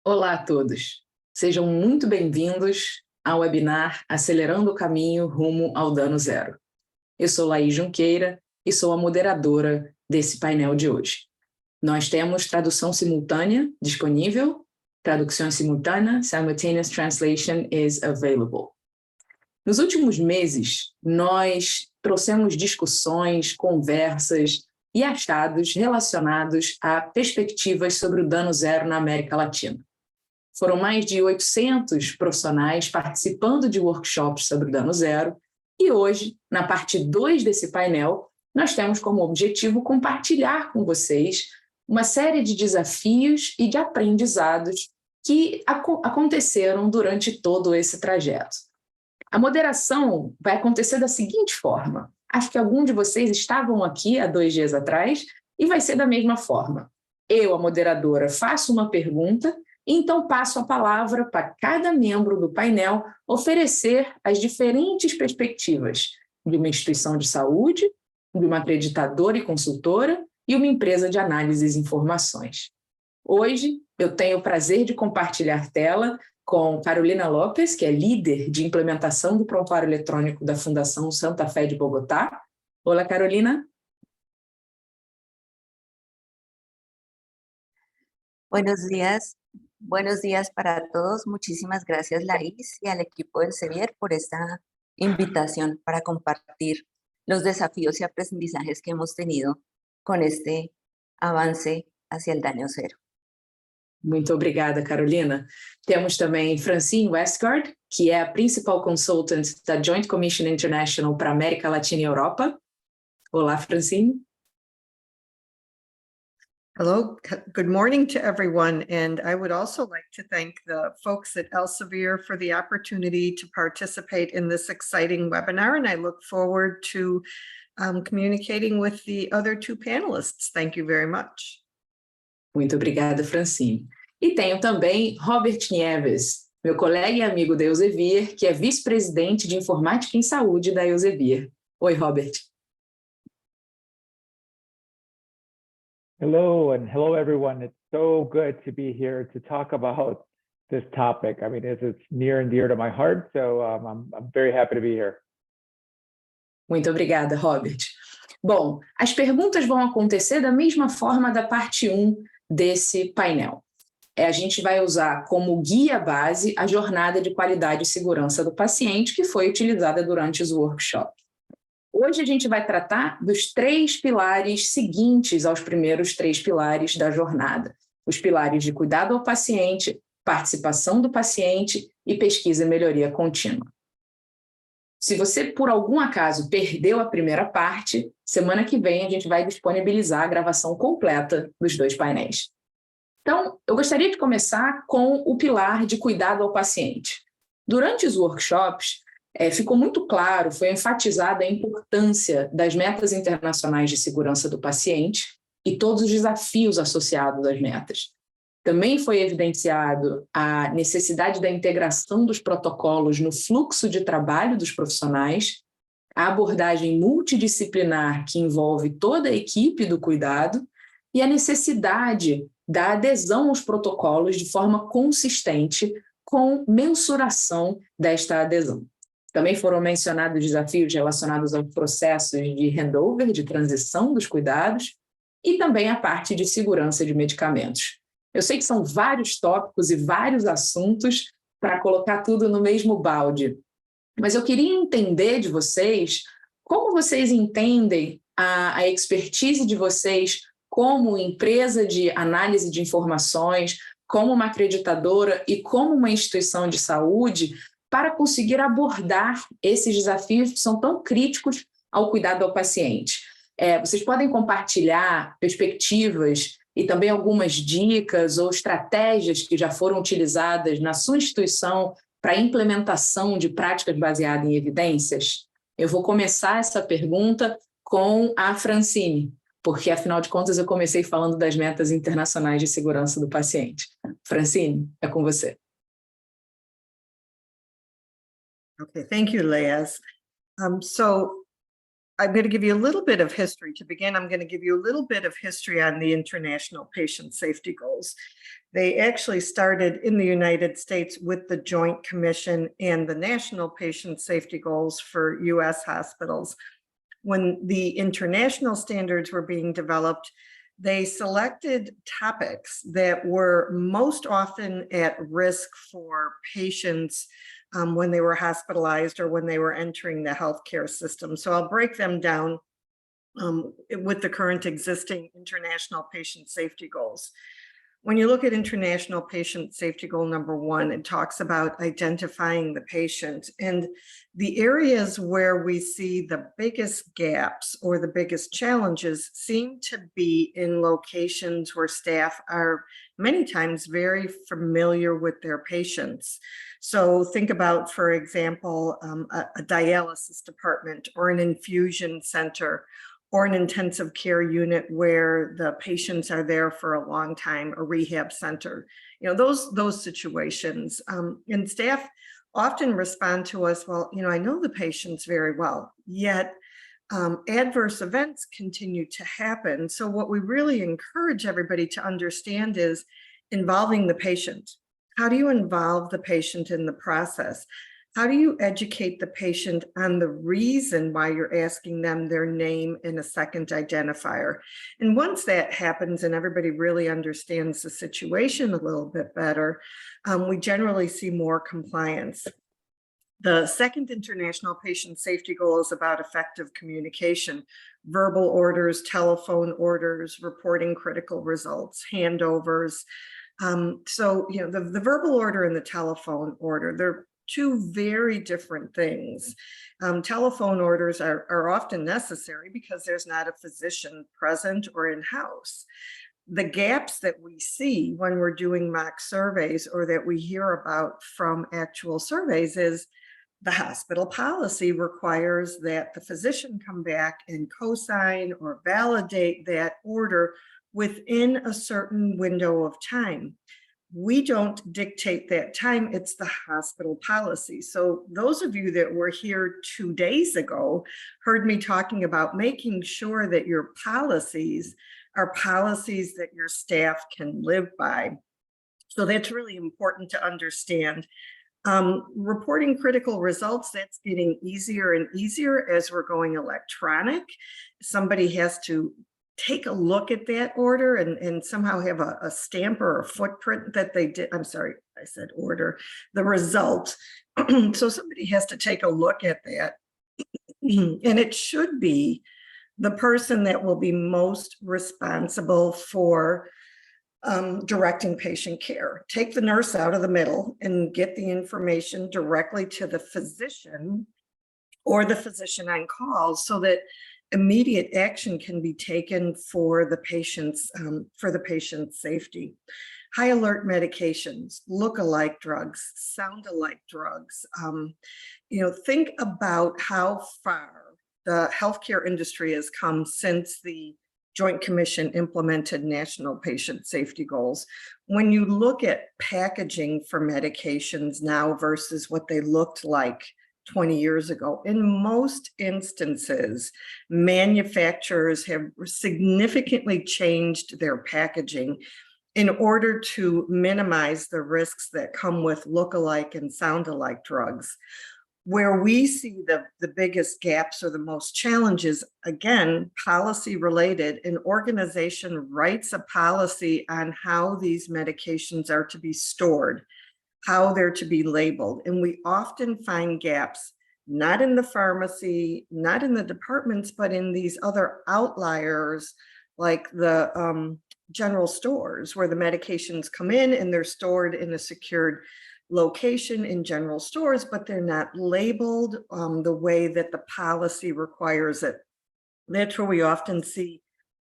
Olá a todos, sejam muito bem-vindos ao webinar Acelerando o caminho rumo ao Dano Zero. Eu sou Laís Junqueira e sou a moderadora desse painel de hoje. Nós temos tradução simultânea disponível, tradução simultânea, simultaneous translation is available. Nos últimos meses, nós trouxemos discussões, conversas e achados relacionados a perspectivas sobre o Dano Zero na América Latina. Foram mais de 800 profissionais participando de workshops sobre o Dano Zero e hoje, na parte 2 desse painel, nós temos como objetivo compartilhar com vocês uma série de desafios e de aprendizados que aconteceram durante todo esse trajeto. A moderação vai acontecer da seguinte forma. Acho que alguns de vocês estavam aqui há 2 dias atrás e vai ser da mesma forma. Eu, a moderadora, faço uma pergunta e então passo a palavra para cada membro do painel oferecer as diferentes perspectivas de uma instituição de saúde, de uma acreditadora e consultora e uma empresa de análises e informações. Hoje, eu tenho o prazer de compartilhar tela com Carolina Lopez, que é líder de implementação do prontuário eletrônico da Fundação Santa Fé de Bogotá. Olá, Carolina. Buenos días para todos. Muchísimas gracias, Laís, y al equipo del Elsevier por esta invitación para compartir los desafíos y aprendizajes que hemos tenido con este avance hacia el Dano Zero. Muito obrigada, Carolina. Temos também Francine Westergaard, que é a Principal Consultant da Joint Commission International para América Latina e Europa. Olá, Francine. Hello, good morning to everyone, and I would also like to thank the folks at Elsevier for the opportunity to participate in this exciting webinar, and I look forward to communicating with the other 2 panelists. Thank you very much. Muito obrigada, Francine. E tenho também Robert Nieves, meu colega e amigo da Elsevier, que é vice-presidente de Informática em Saúde da Elsevier. Oi, Robert. Hello, and hello, everyone. It's so good to be here to talk about this topic. I mean, it's near and dear to my heart, so I'm very happy to be here. Muito obrigada, Robert. Bom, as perguntas vão acontecer da mesma forma da parte 1 desse painel. A gente vai usar como guia base a jornada de qualidade e segurança do paciente que foi utilizada durante os workshops. Hoje a gente vai tratar dos 3 pilares seguintes aos primeiros 3 pilares da jornada. Os pilares de cuidado ao paciente, participação do paciente e pesquisa e melhoria contínua. Se você, por algum acaso, perdeu a primeira parte, semana que vem a gente vai disponibilizar a gravação completa dos 2 painéis. Então, eu gostaria de começar com o pilar de cuidado ao paciente. Durante os workshops, ficou muito claro, foi enfatizada a importância das metas internacionais de segurança do paciente e todos os desafios associados às metas. Também foi evidenciado a necessidade da integração dos protocolos no fluxo de trabalho dos profissionais, a abordagem multidisciplinar que envolve toda a equipe do cuidado e a necessidade da adesão aos protocolos de forma consistente com mensuração desta adesão. Também foram mencionados desafios relacionados aos processos de handover, de transição dos cuidados, e também a parte de segurança de medicamentos. Eu sei que são vários tópicos e vários assuntos para colocar tudo no mesmo balde, mas eu queria entender de vocês como vocês entendem a expertise de vocês como empresa de análise de informações, como uma acreditadora e como uma instituição de saúde para conseguir abordar esses desafios que são tão críticos ao cuidado ao paciente. Vocês podem compartilhar perspectivas e também algumas dicas ou estratégias que já foram utilizadas na sua instituição para a implementação de práticas baseadas em evidências? Eu vou começar essa pergunta com a Francine, porque, afinal de contas, eu comecei falando das metas internacionais de segurança do paciente. Francine, é com você. Okay, thank you, Leas. So I'm going to give you a little bit of history. To begin, I'm going to give you a little bit of history on the International Patient Safety Goals. They actually started in the United States with the Joint Commission and the National Patient Safety Goals for US hospitals. When the international standards were being developed, they selected topics that were most often at risk for patients when they were hospitalized or when they were entering the healthcare system. So I'll break them down with the current existing international patient safety goals. When you look at international patient safety goal number 1, it talks about identifying the patient, and the areas where we see the biggest gaps or the biggest challenges seem to be in locations where staff are many times very familiar with their patients. So think about, for example, a dialysis department or an infusion center or an intensive care unit where the patients are there for a long time, a rehab center, those situations. And staff often respond to us, well, I know the patients very well, yet adverse events continue to happen. So what we really encourage everybody to understand is involving the patient. How do you involve the patient in the process? How do you educate the patient on the reason why you're asking them their name and a second identifier? And once that happens and everybody really understands the situation a little bit better, we generally see more compliance. The second international patient safety goal is about effective communication, verbal orders, telephone orders, reporting critical results, handovers. So, the verbal order and the telephone order, they're two very different things. Telephone orders are often necessary because there's not a physician present or in-house. The gaps that we see when we're doing mock surveys or that we hear about from actual surveys is the hospital policy requires that the physician come back and co-sign or validate that order within a certain window of time. We don't dictate that time, it's the hospital policy. So those of you that were here 2 days ago heard me talking about making sure that your policies are policies that your staff can live by. So that's really important to understand. Reporting critical results, that's getting easier and easier as we're going electronic. Somebody has to take a look at that order and somehow have a stamp or a footprint that they did. I'm sorry, I said order, the result. So somebody has to take a look at that. And it should be the person that will be most responsible for directing patient care. Take the nurse out of the middle and get the information directly to the physician or the physician on call so that immediate action can be taken for the patient's safety. High alert medications, look-alike drugs, sound-alike drugs. Think about how far the healthcare industry has come since the Joint Commission implemented national patient safety goals. When you look at packaging for medications now versus what they looked like 20 years ago, in most instances, manufacturers have significantly changed their packaging in order to minimize the risks that come with look-alike and sound-alike drugs. Where we see the biggest gaps or the most challenges, again, policy related, an organization writes a policy on how these medications are to be stored, how they're to be labeled. And we often find gaps, not in the pharmacy, not in the departments, but in these other outliers, like the general stores where the medications come in and they're stored in a secured location in general stores, but they're not labeled the way that the policy requires it. That's where we often see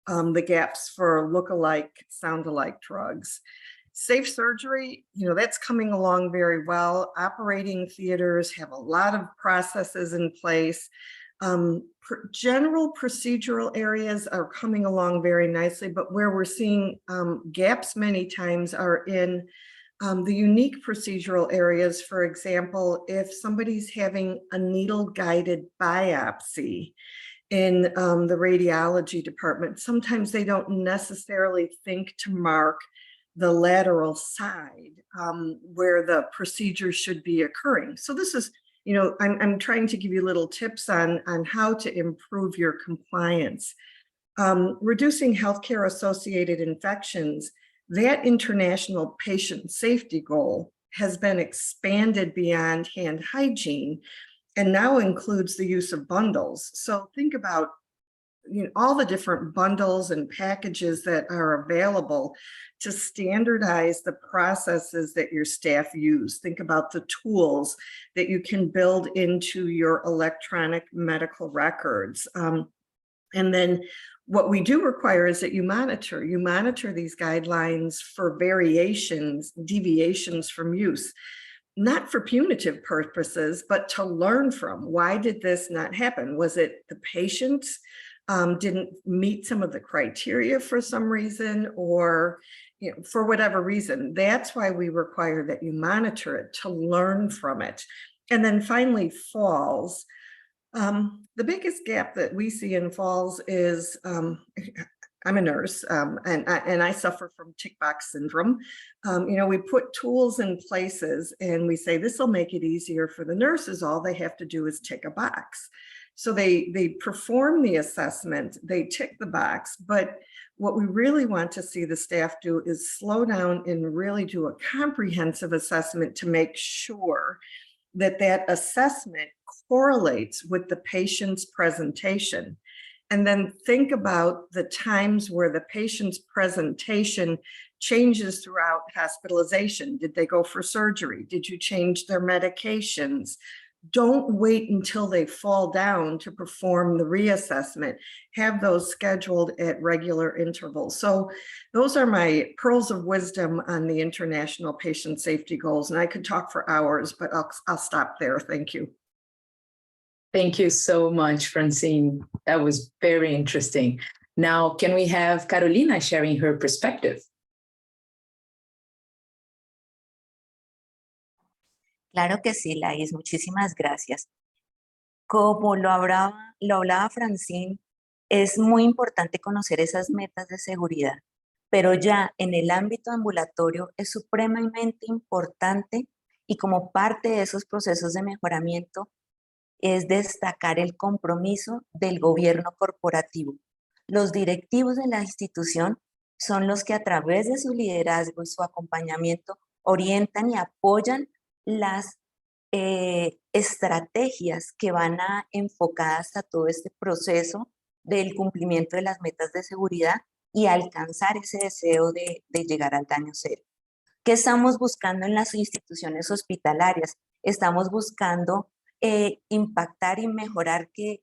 the gaps for look-alike, sound-alike drugs. Safe surgery, that's coming along very well. Operating theaters have a lot of processes in place. General procedural areas are coming along very nicely, but where we're seeing gaps many times are in the unique procedural areas. For example, if somebody's having a needle-guided biopsy in the radiology department. Sometimes they don't necessarily think to mark the lateral side where the procedure should be occurring. So this is, you know, I'm trying to give you little tips on how to improve your compliance. Reducing healthcare associated infections, that international patient safety goal has been expanded beyond hand hygiene and now includes the use of bundles. So think about, you know, all the different bundles and packages that are available to standardize the processes that your staff use. Think about the tools that you can build into your electronic medical records. And then what we do require is that you monitor these guidelines for variations, deviations from use, not for punitive purposes, but to learn from. Why did this not happen? Was it the patient didn't meet some of the criteria for some reason, or, you know, for whatever reason? That's why we require that you monitor it, to learn from it. And then finally, falls. The biggest gap that we see in falls is, I'm a nurse, and I suffer from tick box syndrome. You know, we put tools in places and we say, this will make it easier for the nurses. All they have to do is tick a box. So they perform the assessment, they tick the box, but what we really want to see the staff do is slow down and really do a comprehensive assessment to make sure that that assessment correlates with the patient's presentation. And then think about the times where the patient's presentation changes throughout hospitalization. Did they go for surgery? Did you change their medications? Don't wait until they fall down to perform the reassessment. Have those scheduled at regular intervals. So those are my pearls of wisdom on the international patient safety goals. And I could talk for hours, but I'll stop there. Thank you. Thank you so much, Francine. That was very interesting. Now, can we have Carolina sharing her perspective? Claro que sí, Laís, muchísimas gracias. Como lo hablaba Francine, es muy importante conocer esas metas de seguridad, pero ya en el ámbito ambulatorio es supremamente importante, y como parte de esos procesos de mejoramiento es destacar el compromiso del gobierno corporativo. Los directivos de la institución son los que, a través de su liderazgo y su acompañamiento, orientan y apoyan las estrategias que van enfocadas a todo este proceso del cumplimiento de las metas de seguridad y alcanzar ese deseo de llegar al daño cero. ¿Qué estamos buscando en las instituciones hospitalarias? Estamos buscando impactar y mejorar que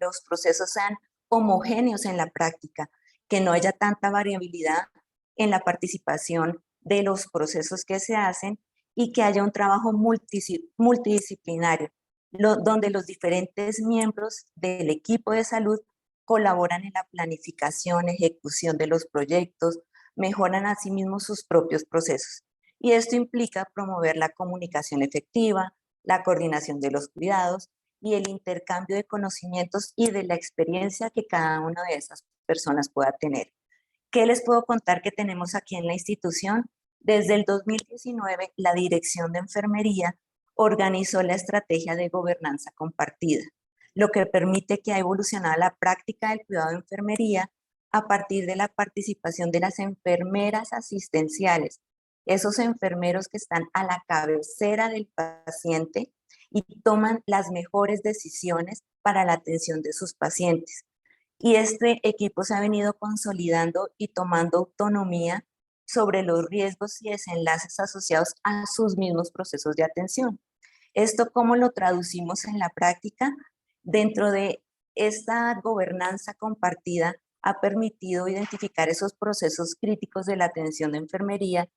los procesos sean homogéneos en la práctica, que no haya tanta variabilidad en la participación de los procesos que se hacen, y que haya un trabajo multidisciplinario, donde los diferentes miembros del equipo de salud colaboran en la planificación, ejecución de los proyectos, mejoran asimismo sus propios procesos. Y esto implica promover la comunicación efectiva, la coordinación de los cuidados y el intercambio de conocimientos y de la experiencia que cada una de esas personas pueda tener. ¿Qué les puedo contar que tenemos aquí en la institución? Desde el 2019, la Dirección de Enfermería organizó la estrategia de gobernanza compartida, lo que permite que ha evolucionado la práctica del cuidado de enfermería a partir de la participación de las enfermeras asistenciales, esos enfermeros que están a la cabecera del paciente y toman las mejores decisiones para la atención de sus pacientes. Y este equipo se ha venido consolidando y tomando autonomía sobre los riesgos y desenlaces asociados a sus mismos procesos de atención. ¿Esto cómo lo traducimos en la práctica? Dentro de esta gobernanza compartida ha permitido identificar esos procesos críticos de la atención de enfermería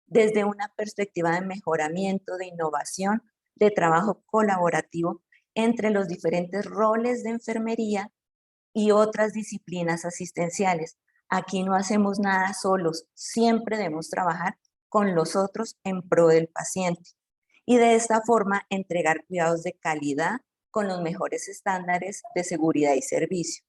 desde una perspectiva de mejoramiento, de innovación, de trabajo colaborativo entre los diferentes roles de enfermería y otras disciplinas asistenciales. Aquí no hacemos nada solos, siempre debemos trabajar con los otros en pro del paciente. Y de esta forma entregar cuidados de calidad con los mejores estándares de seguridad y servicio.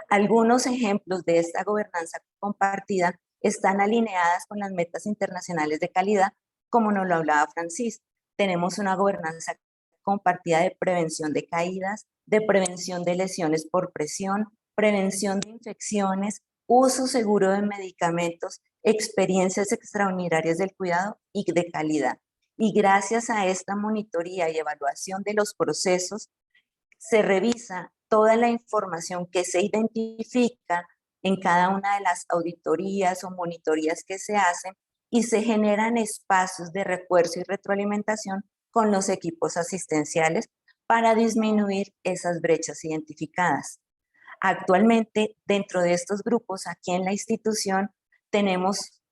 Algunos ejemplos de esta gobernanza compartida están alineadas con las metas internacionales de calidad, como nos lo hablaba Francis. Tenemos una gobernanza compartida de prevención de caídas, de prevención de lesiones por presión, prevención de infecciones, uso seguro de medicamentos, experiencias extraordinarias del cuidado y de calidad. Y gracias a esta monitoría y evaluación de los procesos, se revisa toda la información que se identifica en cada una de las auditorías o monitorías que se hacen y se generan espacios de refuerzo y retroalimentación con los equipos asistenciales para disminuir esas brechas identificadas. Actualmente, dentro de estos grupos, aquí en la institución, tenemos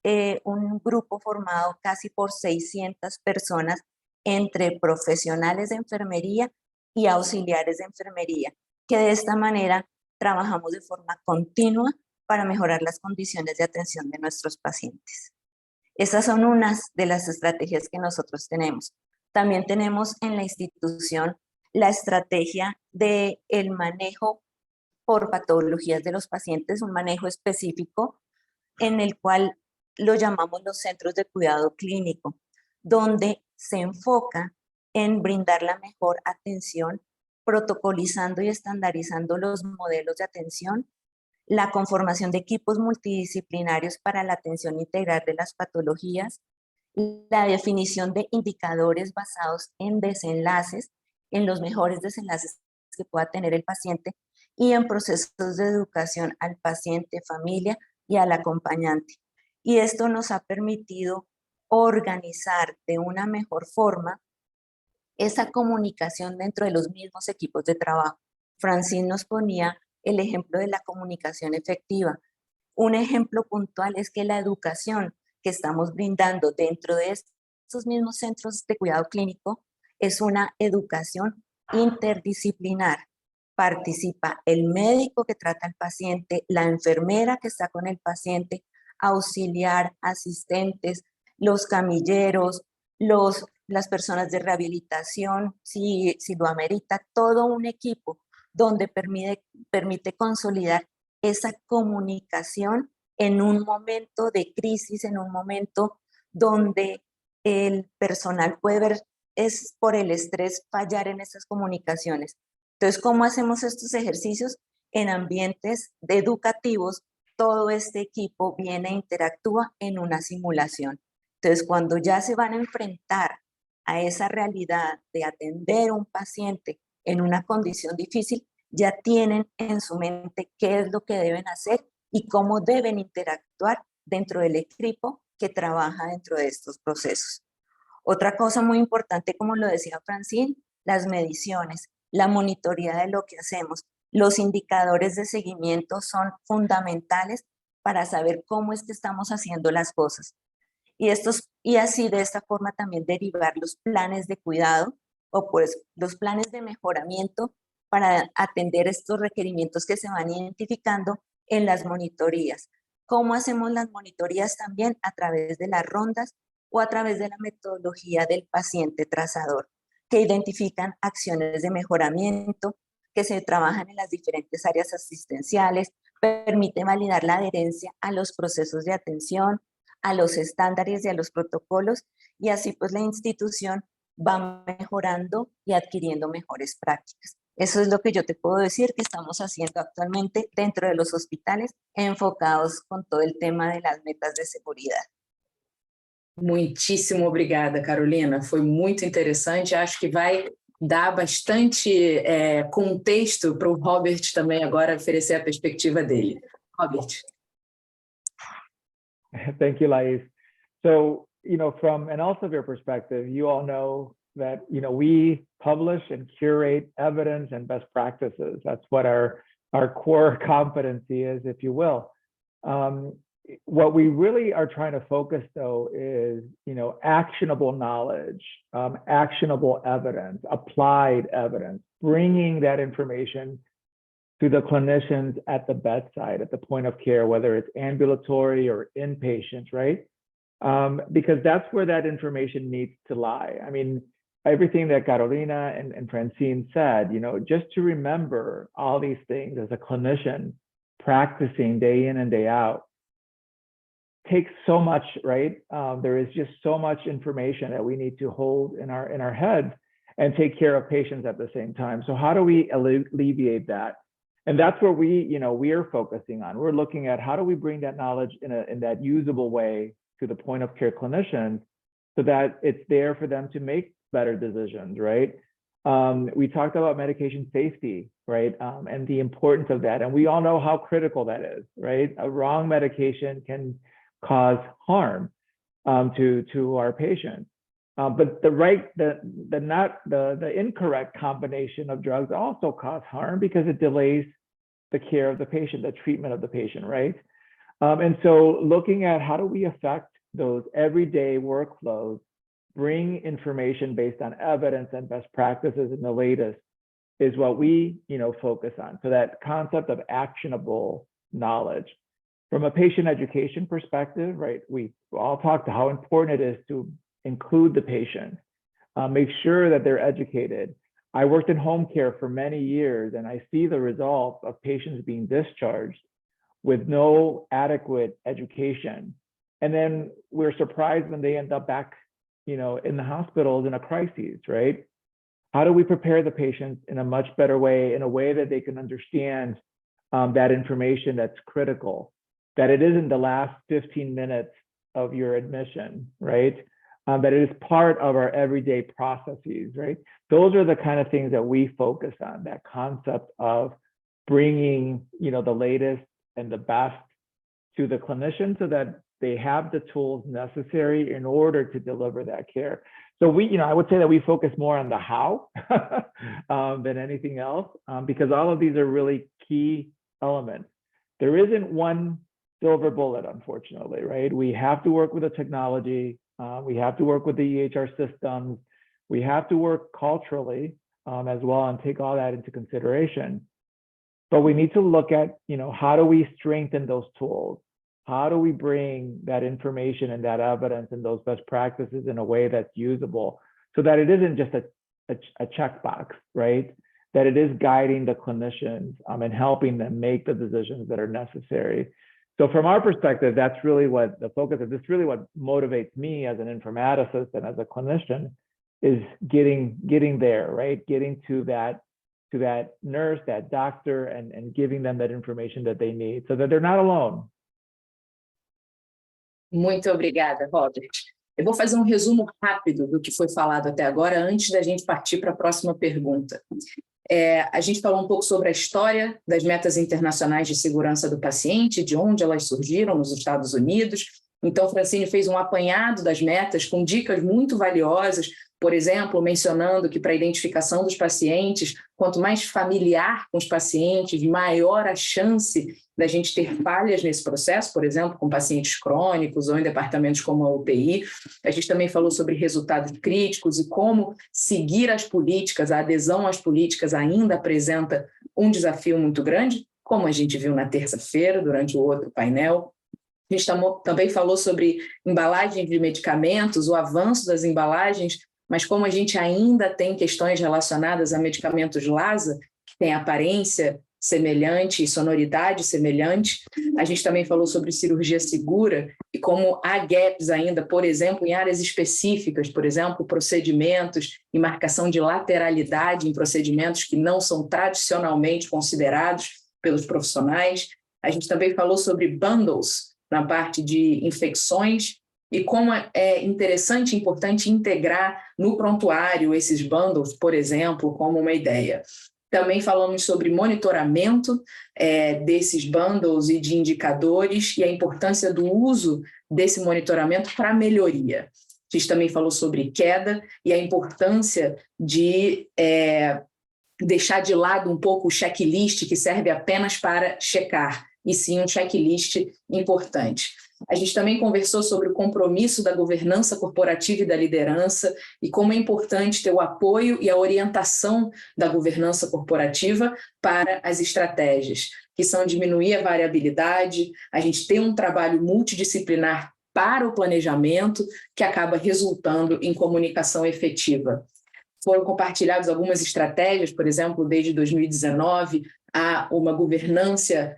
un grupo formado casi por 600 personas entre profesionales de enfermería y auxiliares de enfermería, que de esta manera trabajamos de forma continua para mejorar las condiciones de atención de nuestros pacientes. Esas son unas de las estrategias que nosotros tenemos. También tenemos en la institución la estrategia del manejo por patologías de los pacientes, un manejo específico en el cual lo llamamos los centros de cuidado clínico, donde se enfoca en brindar la mejor atención, protocolizando y estandarizando los modelos de atención, la conformación de equipos multidisciplinarios para la atención integral de las patologías, la definición de indicadores basados en desenlaces, en los mejores desenlaces que pueda tener el paciente y en procesos de educación al paciente, familia y al acompañante. Y esto nos ha permitido organizar de una mejor forma esa comunicación dentro de los mismos equipos de trabajo. Francine nos ponía el ejemplo de la comunicación efectiva. Un ejemplo puntual es que la educación que estamos brindando dentro de estos mismos centros de cuidado clínico es una educación interdisciplinar. Participa el médico que trata al paciente, la enfermera que está con el paciente, auxiliar, asistentes, los camilleros, las personas de rehabilitación, si lo amerita, todo un equipo donde permite consolidar esa comunicación en un momento de crisis, en un momento donde el personal puede ver, es por el estrés, fallar en estas comunicaciones. Entonces, ¿cómo hacemos estos ejercicios? En ambientes educativos, todo este equipo viene e interactúa en una simulación. Entonces, cuando ya se van a enfrentar a esa realidad de atender a un paciente en una condición difícil, ya tienen en su mente qué es lo que deben hacer y cómo deben interactuar dentro del equipo que trabaja dentro de estos procesos. Otra cosa muy importante, como lo decía Francine, las mediciones, la monitoría de lo que hacemos. Los indicadores de seguimiento son fundamentales para saber cómo es que estamos haciendo las cosas. Y así de esta forma también derivar los planes de cuidado o pues los planes de mejoramiento para atender estos requerimientos que se van identificando en las monitorías. ¿Cómo hacemos las monitorías también? A través de las rondas o a través de la metodología del paciente trazador, que identifican acciones de mejoramiento, que se trabajan en las diferentes áreas asistenciales, permite validar la adherencia a los procesos de atención, a los estándares y a los protocolos, y así pues la institución va mejorando y adquiriendo mejores prácticas. Eso es lo que yo te puedo decir que estamos haciendo actualmente dentro de los hospitales, enfocados con todo el tema de las metas de seguridad. Muitíssimo obrigada, Carolina. Foi muito interessante. Acho que vai dar bastante contexto para o Robert também agora oferecer a perspectiva dele. Robert. Thank you, Laís. So, from an Elsevier perspective, you all know that, we publish and curate evidence and best practices. That's what our core competency is, if you will. What we really are trying to focus, though, is, actionable knowledge, actionable evidence, applied evidence, bringing that information to the clinicians at the bedside, at the point of care, whether it's ambulatory or inpatient, right? Because that's where that information needs to lie. I mean, everything that Carolina and Francine said, just to remember all these things as a clinician, practicing day in and day out, takes so much, right? There is just so much information that we need to hold in our heads and take care of patients at the same time. So how do we alleviate that? And that's where we are focusing on. We're looking at how do we bring that knowledge in that usable way to the point of care clinicians so that it's there for them to make better decisions, right? We talked about medication safety, right? And the importance of that. And we all know how critical that is, right? A wrong medication can cause harm to our patients. But the incorrect combination of drugs also cause harm because it delays the care of the patient, the treatment of the patient, right? And so looking at how do we affect those everyday workflows, bring information based on evidence and best practices and the latest is what we focus on. So that concept of actionable knowledge. From a patient education perspective, right, we all talked to how important it is to include the patient, make sure that they're educated. I worked in home care for many years, and I see the results of patients being discharged with no adequate education. And then we're surprised when they end up back, in the hospitals in a crisis, right? How do we prepare the patients in a much better way, in a way that they can understand that information that's critical, that it isn't the last 15 minutes of your admission, right? That it is part of our everyday processes, right? Those are the kind of things that we focus on, that concept of bringing, the latest and the best to the clinician so that they have the tools necessary in order to deliver that care. So I would say that we focus more on the how than anything else, because all of these are really key elements. There isn't one silver bullet, unfortunately, right? We have to work with the technology. We have to work with the EHR systems. We have to work culturally as well and take all that into consideration. But we need to look at, how do we strengthen those tools? How do we bring that information and that evidence and those best practices in a way that's usable so that it isn't just a checkbox, right? That it is guiding the clinicians and helping them make the decisions that are necessary. So from our perspective, that's really what the focus is. It's really what motivates me as an informaticist and as a clinician is getting there, right? Getting to that nurse, that doctor, and giving them that information that they need so that they're not alone. Muito obrigada, Robert. Eu vou fazer um resumo rápido do que foi falado até agora, antes da gente partir para a próxima pergunta. A gente falou um pouco sobre a história das metas internacionais de segurança do paciente, de onde elas surgiram nos Estados Unidos. Então, Francine fez um apanhado das metas com dicas muito valiosas, por exemplo, mencionando que para a identificação dos pacientes, quanto mais familiar com os pacientes, maior a chance da gente ter falhas nesse processo, por exemplo, com pacientes crônicos ou em departamentos como a UTI. A gente também falou sobre resultados críticos e como seguir as políticas, a adesão às políticas ainda apresenta um desafio muito grande, como a gente viu na terça-feira, durante o outro painel. A gente também falou sobre embalagem de medicamentos, o avanço das embalagens, mas como a gente ainda tem questões relacionadas a medicamentos LASA, que têm aparência semelhante e sonoridade semelhante. A gente também falou sobre cirurgia segura e como há gaps ainda, por exemplo, em áreas específicas, por exemplo, procedimentos e marcação de lateralidade em procedimentos que não são tradicionalmente considerados pelos profissionais. A gente também falou sobre bundles na parte de infecções e como é interessante e importante integrar no prontuário esses bundles, por exemplo, como uma ideia. Também falamos sobre monitoramento desses bundles e de indicadores e a importância do uso desse monitoramento para melhoria. A gente também falou sobre queda e a importância de deixar de lado um pouco o checklist que serve apenas para checar, e sim um checklist importante. A gente também conversou sobre o compromisso da governança corporativa e da liderança e como é importante ter o apoio e a orientação da governança corporativa para as estratégias, que são diminuir a variabilidade, a gente ter um trabalho multidisciplinar para o planejamento, que acaba resultando em comunicação efetiva. foram compartilhadas algumas estratégias, por exemplo, desde 2019, há uma governança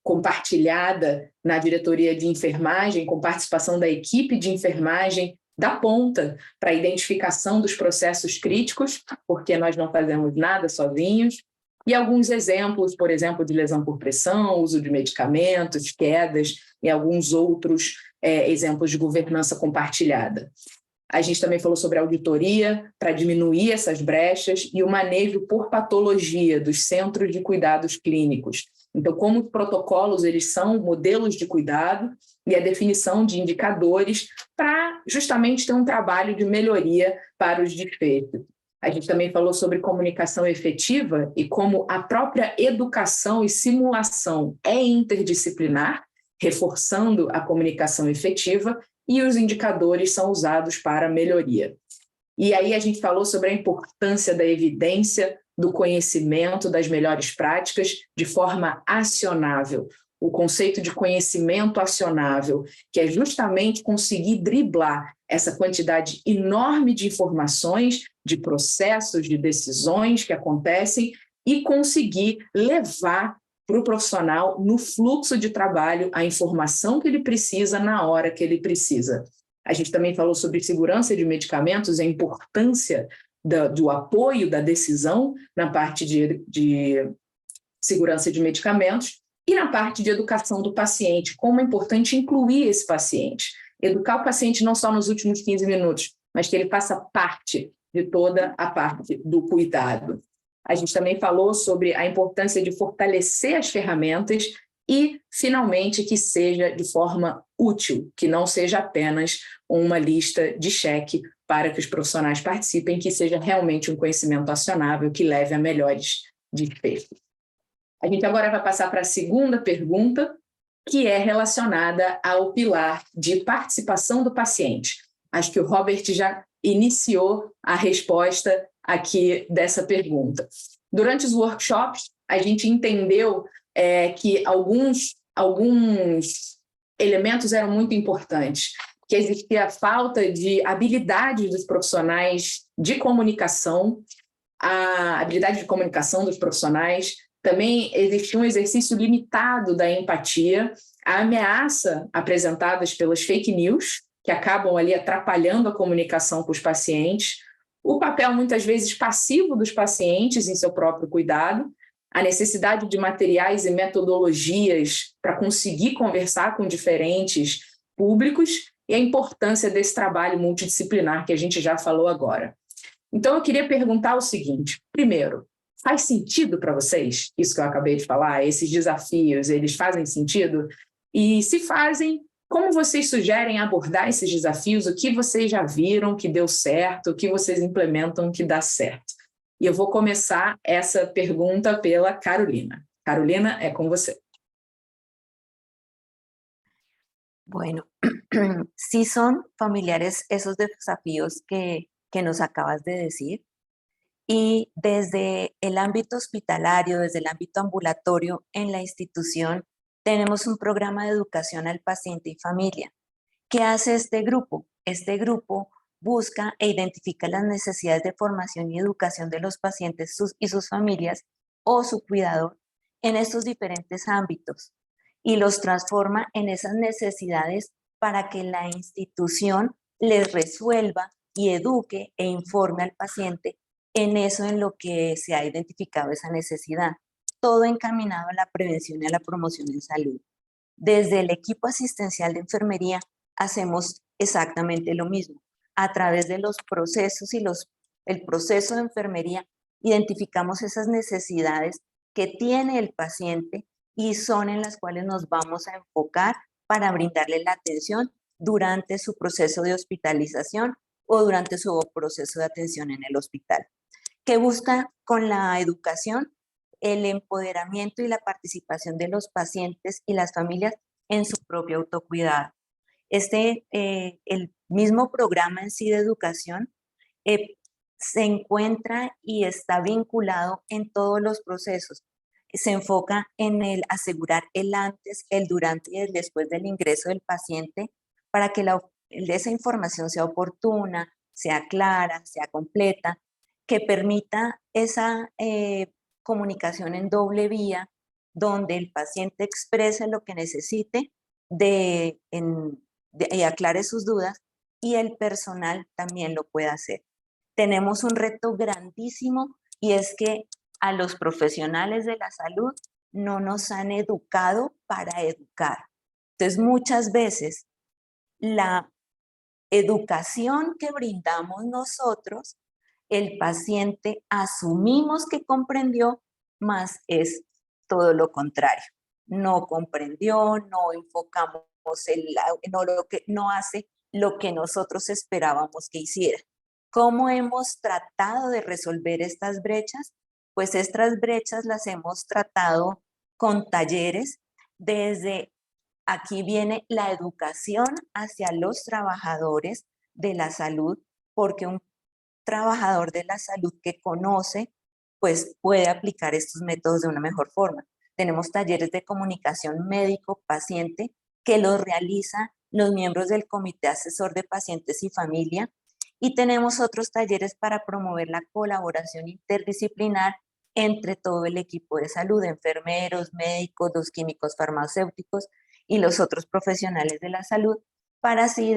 compartilhada na diretoria de enfermagem, com participação da equipe de enfermagem da ponta para a identificação dos processos críticos, porque nós não fazemos nada sozinhos, e alguns exemplos, por exemplo, de lesão por pressão, uso de medicamentos, quedas e alguns outros exemplos de governança compartilhada. A gente também falou sobre auditoria para diminuir essas brechas e o manejo por patologia dos centros de cuidados clínicos. Então, como os protocolos eles são modelos de cuidado e a definição de indicadores para justamente ter um trabalho de melhoria para os desfechos. A gente também falou sobre comunicação efetiva e como a própria educação e simulação é interdisciplinar, reforçando a comunicação efetiva, e os indicadores são usados para melhoria. E aí a gente falou sobre a importância da evidência, do conhecimento, das melhores práticas de forma acionável. O conceito de conhecimento acionável, que é justamente conseguir driblar essa quantidade enorme de informações, de processos, de decisões que acontecem e conseguir levar para o profissional, no fluxo de trabalho, a informação que ele precisa na hora que ele precisa. A gente também falou sobre segurança de medicamentos, a importância do apoio da decisão na parte de segurança de medicamentos e na parte de educação do paciente, como é importante incluir esse paciente. Educar o paciente não só nos últimos 15 minutos, mas que ele faça parte de toda a parte do cuidado. A gente também falou sobre a importância de fortalecer as ferramentas e, finalmente, que seja de forma útil, que não seja apenas uma lista de cheque para que os profissionais participem, que seja realmente um conhecimento acionável que leve a melhores desfechos. A gente agora vai passar para a segunda pergunta, que é relacionada ao pilar de participação do paciente. Acho que o Robert já iniciou a resposta aqui dessa pergunta. Durante os workshops, a gente entendeu que alguns elementos eram muito importantes, que existia a falta de habilidade dos profissionais de comunicação, a habilidade de comunicação dos profissionais, também existia um exercício limitado da empatia, a ameaça apresentadas pelas fake news, que acabam ali atrapalhando a comunicação com os pacientes, o papel muitas vezes passivo dos pacientes em seu próprio cuidado, a necessidade de materiais e metodologias para conseguir conversar com diferentes públicos e a importância desse trabalho multidisciplinar que a gente já falou agora. Então, eu queria perguntar o seguinte: primeiro, faz sentido para vocês isso que eu acabei de falar? Esses desafios, eles fazem sentido? E se fazem, como vocês sugerem abordar esses desafios? O que vocês já viram que deu certo? O que vocês implementam que dá certo? E eu vou começar essa pergunta pela Carolina. Carolina, é com você. Bueno, sí son familiares esos desafíos que nos acabas de decir. Y desde el ámbito hospitalario, desde el ámbito ambulatorio, en la institución, tenemos un programa de educación al paciente y familia. ¿Qué hace este grupo? Este grupo busca e identifica las necesidades de formación y educación de los pacientes y sus familias o su cuidador en estos diferentes ámbitos y los transforma en esas necesidades para que la institución les resuelva y eduque e informe al paciente en eso en lo que se ha identificado esa necesidad. Todo encaminado a la prevención y a la promoción en salud. Desde el equipo asistencial de enfermería hacemos exactamente lo mismo. A través de los procesos y el proceso de enfermería identificamos esas necesidades que tiene el paciente y son en las cuales nos vamos a enfocar para brindarle la atención durante su proceso de hospitalización o durante su proceso de atención en el hospital. ¿Qué busca con la educación? El empoderamiento y la participación de los pacientes y las familias en su propio autocuidado. El mismo programa en sí de educación se encuentra y está vinculado en todos los procesos. Se enfoca en el asegurar el antes, el durante y el después del ingreso del paciente para que esa información sea oportuna, sea clara, sea completa, que permita esa comunicación en doble vía, donde el paciente exprese lo que necesite y aclare sus dudas, y el personal también lo pueda hacer. Tenemos un reto grandísimo, y es que a los profesionales de la salud no nos han educado para educar. Entonces, muchas veces la educación que brindamos nosotros, el paciente asumimos que comprendió, más es todo lo contrario. No comprendió, no enfocamos, no hace lo que nosotros esperábamos que hiciera. ¿Cómo hemos tratado de resolver estas brechas? Pues estas brechas las hemos tratado con talleres. Desde aquí viene la educación hacia los trabajadores de la salud, porque un trabajador de la salud que conoce, pues puede aplicar estos métodos de una mejor forma. Tenemos talleres de comunicación médico-paciente que los realizan los miembros del Comité Asesor de Pacientes y Familia, y tenemos otros talleres para promover la colaboración interdisciplinar entre todo el equipo de salud, enfermeros, médicos, los químicos farmacéuticos y los otros profesionales de la salud, para así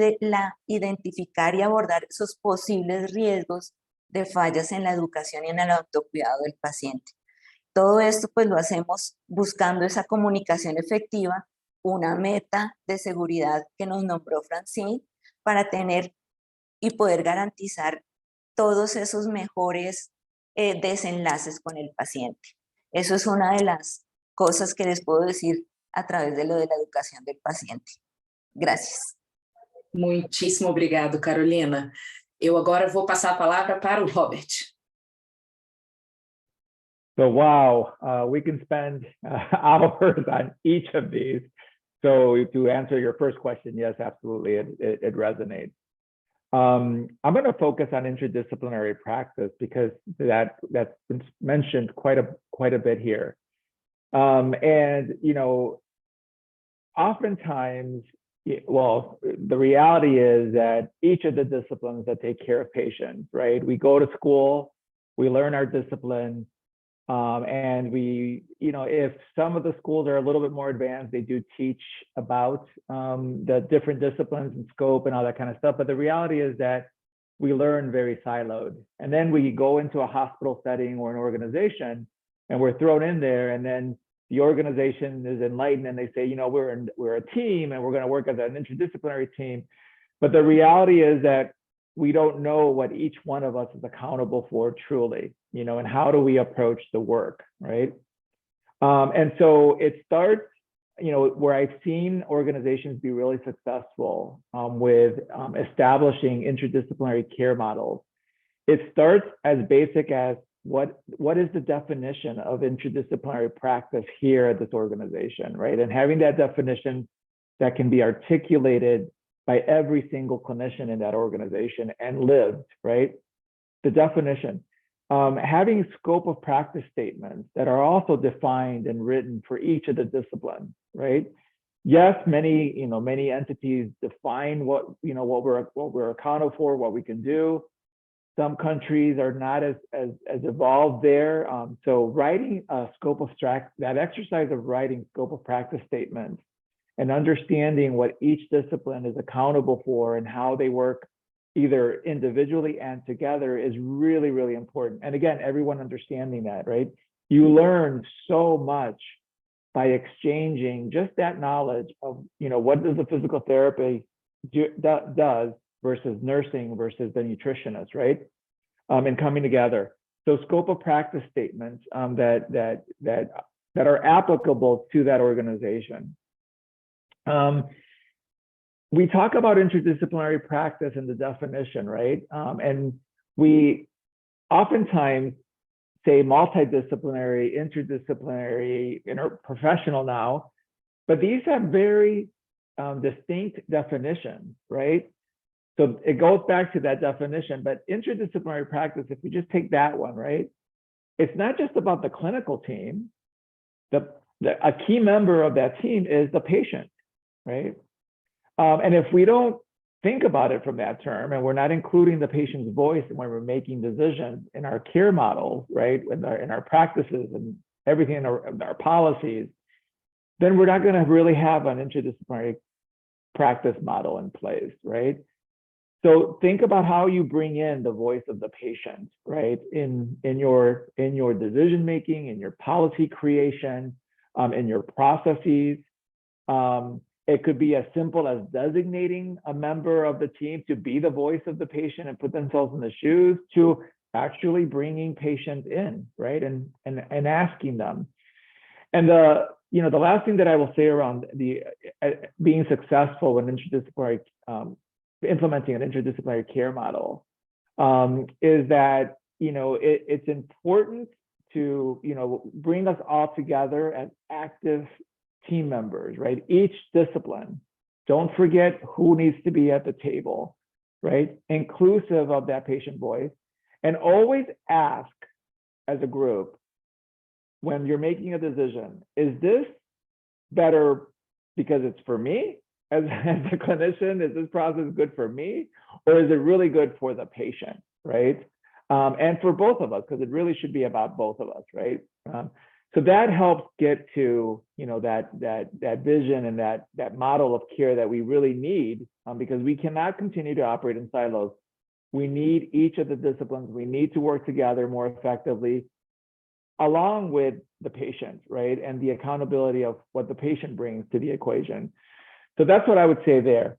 identificar y abordar esos posibles riesgos de fallas en la educación y en el autocuidado del paciente. Todo esto pues lo hacemos buscando esa comunicación efectiva, una meta de seguridad que nos nombró Francine, para tener y poder garantizar todos esos mejores desenlaces con el paciente. Eso es una de las cosas que les puedo decir a través de lo de la educación del paciente. Gracias. Muitíssimo obrigado, Carolina. Eu agora vou passar a palavra para o Robert. So wow, we can spend hours on each of these. So to answer your first question, yes, absolutely, it resonates. I'm going to focus on interdisciplinary practice because that's been mentioned quite a bit here. And you know, oftentimes, well, the reality is that each of the disciplines that take care of patients, right? We go to school, we learn our discipline, and we, you know, if some of the schools are a little bit more advanced, they do teach about the different disciplines and scope and all that kind of stuff. But the reality is that we learn very siloed. And then we go into a hospital setting or an organization and we're thrown in there, and then the organization is enlightened and they say, you know, we're a team and we're going to work as an interdisciplinary team. But the reality is that we don't know what each one of us is accountable for truly, you know, and how do we approach the work, right? And so it starts, you know, where I've seen organizations be really successful with establishing interdisciplinary care models. It starts as basic as what is the definition of interdisciplinary practice here at this organization, right? And having that definition that can be articulated by every single clinician in that organization and lived, right? The definition. Having scope of practice statements that are also defined and written for each of the disciplines, right? Yes, many entities define what we're accountable for, what we can do. Some countries are not as evolved there. So writing a scope of that exercise of writing scope of practice statements and understanding what each discipline is accountable for and how they work either individually and together is really, really important. And again, everyone understanding that, right? You learn so much by exchanging just that knowledge of, you know, what does the physical therapy does versus nursing versus the nutritionist, right? And coming together. So scope of practice statements that are applicable to that organization. We talk about interdisciplinary practice and the definition, right? And we oftentimes say multidisciplinary, interdisciplinary, interprofessional now, but these have very distinct definitions, right? So it goes back to that definition, but interdisciplinary practice, if we just take that one, right? It's not just about the clinical team. A key member of that team is the patient, right? And if we don't think about it from that term, and we're not including the patient's voice when we're making decisions in our care models, right, in our practices and everything in our policies, then we're not going to really have an interdisciplinary practice model in place, right? So think about how you bring in the voice of the patient, right, in your decision making, in your policy creation, in your processes. It could be as simple as designating a member of the team to be the voice of the patient and put themselves in the shoes, to actually bringing patients in, right, and asking them. And the last thing that I will say around the being successful in interdisciplinary implementing an interdisciplinary care model is that it's important to bring us all together as active team members, right? Each discipline. Don't forget who needs to be at the table, right? Inclusive of that patient voice, and always ask as a group when you're making a decision: is this better because it's for me as a clinician? Is this process good for me, or is it really good for the patient, right? And for both of us, because it really should be about both of us, right? So that helps get to that vision and that model of care that we really need, because we cannot continue to operate in silos. We need each of the disciplines. We need to work together more effectively, along with the patient, right? And the accountability of what the patient brings to the equation. So that's what I would say there.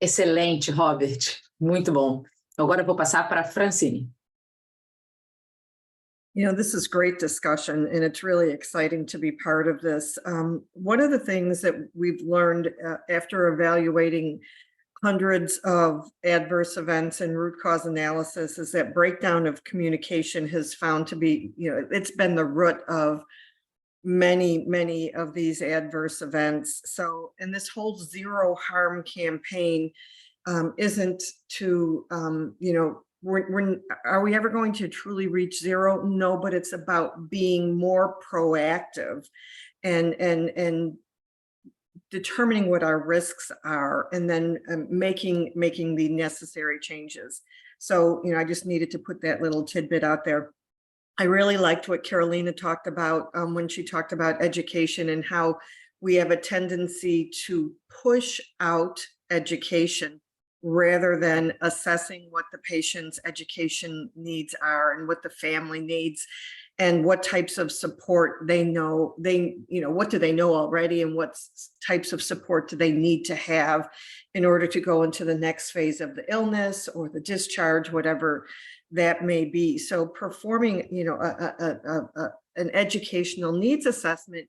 Excelente, Robert. Muito bom. Agora eu vou passar para a Francine. This is great discussion, and it's really exciting to be part of this. One of the things that we've learned after evaluating hundreds of adverse events and root cause analysis is that breakdown of communication has found to be, it's been the root of many of these adverse events. So, and this whole zero harm campaign isn't to, are we ever going to truly reach zero? No, but it's about being more proactive and determining what our risks are, and then making the necessary changes. So, I just needed to put that little tidbit out there. I really liked what Carolina talked about when she talked about education and how we have a tendency to push out education rather than assessing what the patient's education needs are and what the family needs and what types of support they know, what do they know already and what types of support do they need to have in order to go into the next phase of the illness or the discharge, whatever that may be. So performing, an educational needs assessment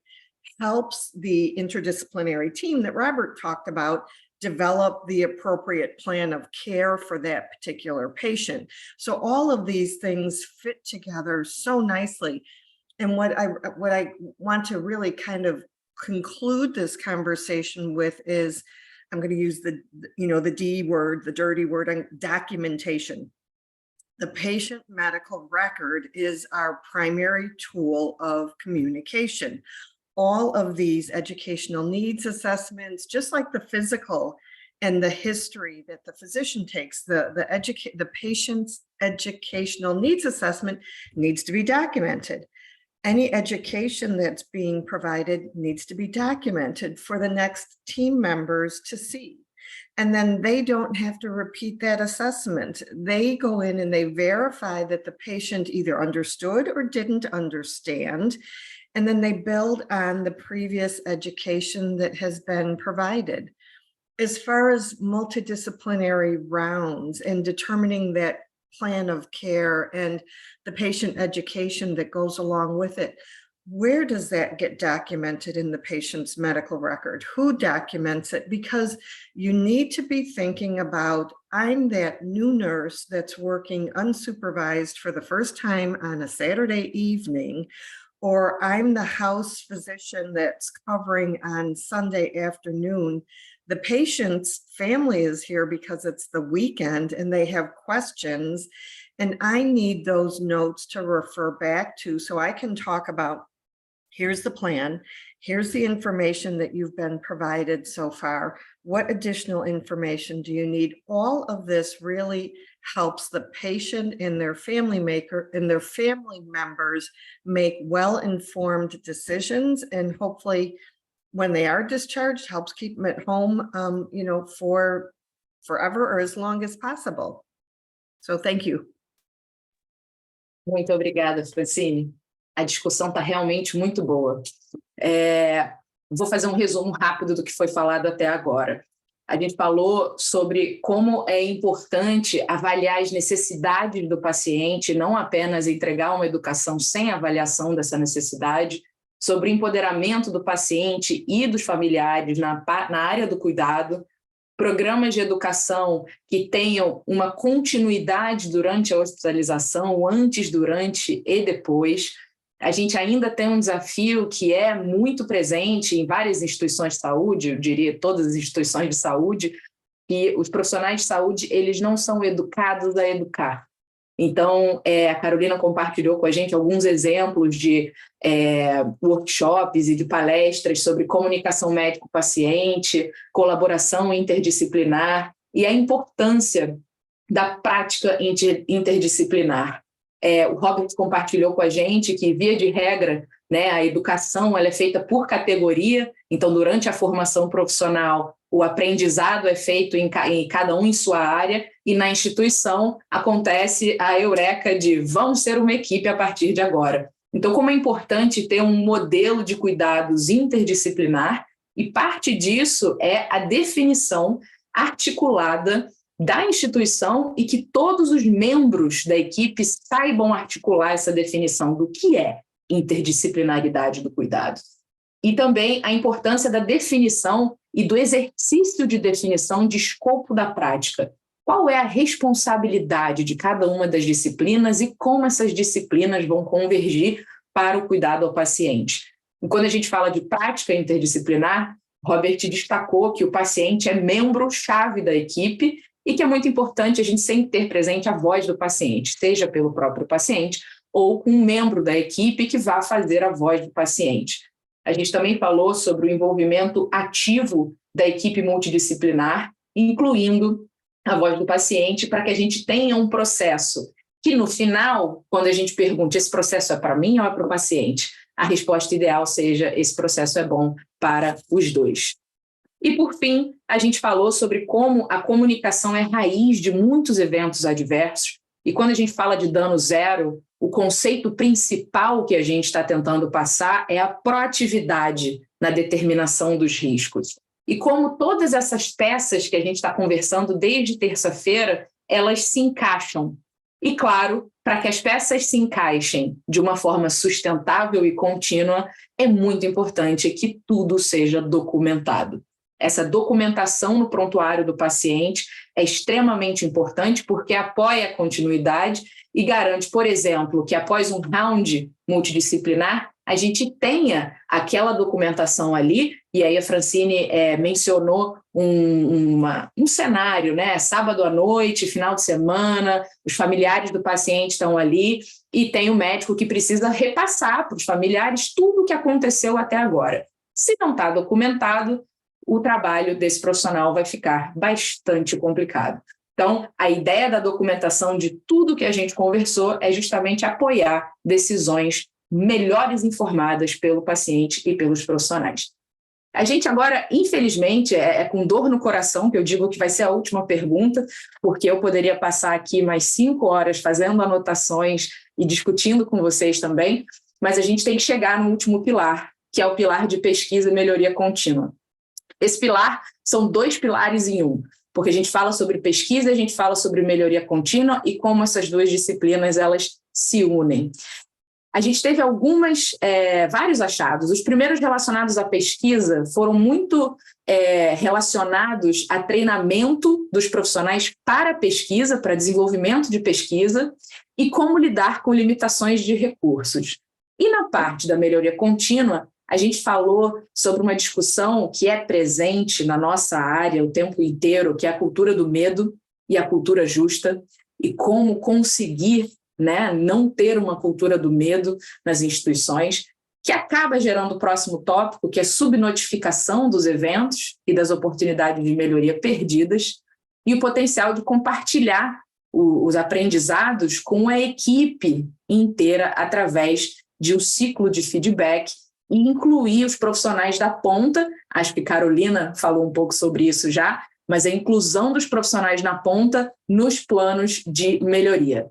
helps the interdisciplinary team that Robert talked about develop the appropriate plan of care for that particular patient. So all of these things fit together so nicely. And what I want to really kind of conclude this conversation with is, I'm going to use the D word, the dirty word, documentation. The patient medical record is our primary tool of communication. All of these educational needs assessments, just like the physical and the history that the physician takes, the patient's educational needs assessment needs to be documented. Any education that's being provided needs to be documented for the next team members to see. And then they don't have to repeat that assessment. They go in and they verify that the patient either understood or didn't understand. And then they build on the previous education that has been provided. As far as multidisciplinary rounds and determining that plan of care and the patient education that goes along with it, where does that get documented in the patient's medical record? Who documents it? Because you need to be thinking about, I'm that new nurse that's working unsupervised for the first time on a Saturday evening, or I'm the house physician that's covering on Sunday afternoon. The patient's family is here because it's the weekend and they have questions, and I need those notes to refer back to so I can talk about, here's the plan, here's the information that you've been provided so far. What additional information do you need? All of this really helps the patient and their family members make well-informed decisions, and hopefully when they are discharged, helps keep them at home, for forever or as long as possible. So thank you. Muito obrigada, Francine. A discussão está realmente muito boa. Vou fazer um resumo rápido do que foi falado até agora. A gente falou sobre como é importante avaliar as necessidades do paciente, não apenas entregar uma educação sem avaliação dessa necessidade, sobre o empoderamento do paciente e dos familiares na área do cuidado, programas de educação que tenham uma continuidade durante a hospitalização, antes, durante e depois. A gente ainda tem um desafio que é muito presente em várias instituições de saúde, eu diria todas as instituições de saúde, que os profissionais de saúde eles não são educados a educar. Então, a Carolina compartilhou com a gente alguns exemplos de workshops e de palestras sobre comunicação médico-paciente, colaboração interdisciplinar e a importância da prática interdisciplinar. O Robert compartilhou com a gente que, via de regra, a educação ela é feita por categoria, então, durante a formação profissional, o aprendizado é feito em cada um em sua área, e na instituição acontece a eureka de vamos ser uma equipe a partir de agora. Então, como é importante ter um modelo de cuidados interdisciplinar, e parte disso é a definição articulada da instituição e que todos os membros da equipe saibam articular essa definição do que é interdisciplinaridade do cuidado. E também a importância da definição e do exercício de definição de escopo da prática. Qual é a responsabilidade de cada uma das disciplinas e como essas disciplinas vão convergir para o cuidado ao paciente. E quando a gente fala de prática interdisciplinar, Robert destacou que o paciente é membro-chave da equipe e que é muito importante a gente sempre ter presente a voz do paciente, seja pelo próprio paciente ou com um membro da equipe que vá fazer a voz do paciente. A gente também falou sobre o envolvimento ativo da equipe multidisciplinar, incluindo a voz do paciente, para que a gente tenha um processo que, no final, quando a gente pergunta esse processo é para mim ou é para o paciente, a resposta ideal seja esse processo é bom para os dois. E, por fim, a gente falou sobre como a comunicação é raiz de muitos eventos adversos, e quando a gente fala de dano zero, o conceito principal que a gente está tentando passar é a proatividade na determinação dos riscos. E como todas essas peças que a gente está conversando desde terça-feira, elas se encaixam. E, claro, para que as peças se encaixem de uma forma sustentável e contínua, é muito importante que tudo seja documentado. Essa documentação no prontuário do paciente é extremamente importante porque apoia a continuidade e garante, por exemplo, que após um round multidisciplinar, a gente tenha aquela documentação ali, e aí a Francine mencionou um cenário, sábado à noite, final de semana, os familiares do paciente estão ali e tem o médico que precisa repassar para os familiares tudo o que aconteceu até agora. Se não está documentado, o trabalho desse profissional vai ficar bastante complicado. Então, a ideia da documentação de tudo que a gente conversou é justamente apoiar decisões melhores informadas pelo paciente e pelos profissionais. A gente agora, infelizmente, com dor no coração que eu digo que vai ser a última pergunta, porque eu poderia passar aqui mais 5 horas fazendo anotações e discutindo com vocês também, mas a gente tem que chegar no último pilar, que é o pilar de pesquisa e melhoria contínua. Esse pilar são 2 pilares em um, porque a gente fala sobre pesquisa, a gente fala sobre melhoria contínua e como essas 2 disciplinas elas se unem. A gente teve vários achados. Os primeiros relacionados à pesquisa foram muito relacionados a treinamento dos profissionais para pesquisa, para desenvolvimento de pesquisa e como lidar com limitações de recursos. E na parte da melhoria contínua, a gente falou sobre uma discussão que é presente na nossa área o tempo inteiro, que é a cultura do medo e a cultura justa, e como conseguir não ter uma cultura do medo nas instituições, que acaba gerando o próximo tópico, que é subnotificação dos eventos e das oportunidades de melhoria perdidas, e o potencial de compartilhar os aprendizados com a equipe inteira através de um ciclo de feedback e incluir os profissionais da ponta. Acho que Carolina falou um pouco sobre isso já, mas a inclusão dos profissionais na ponta nos planos de melhoria.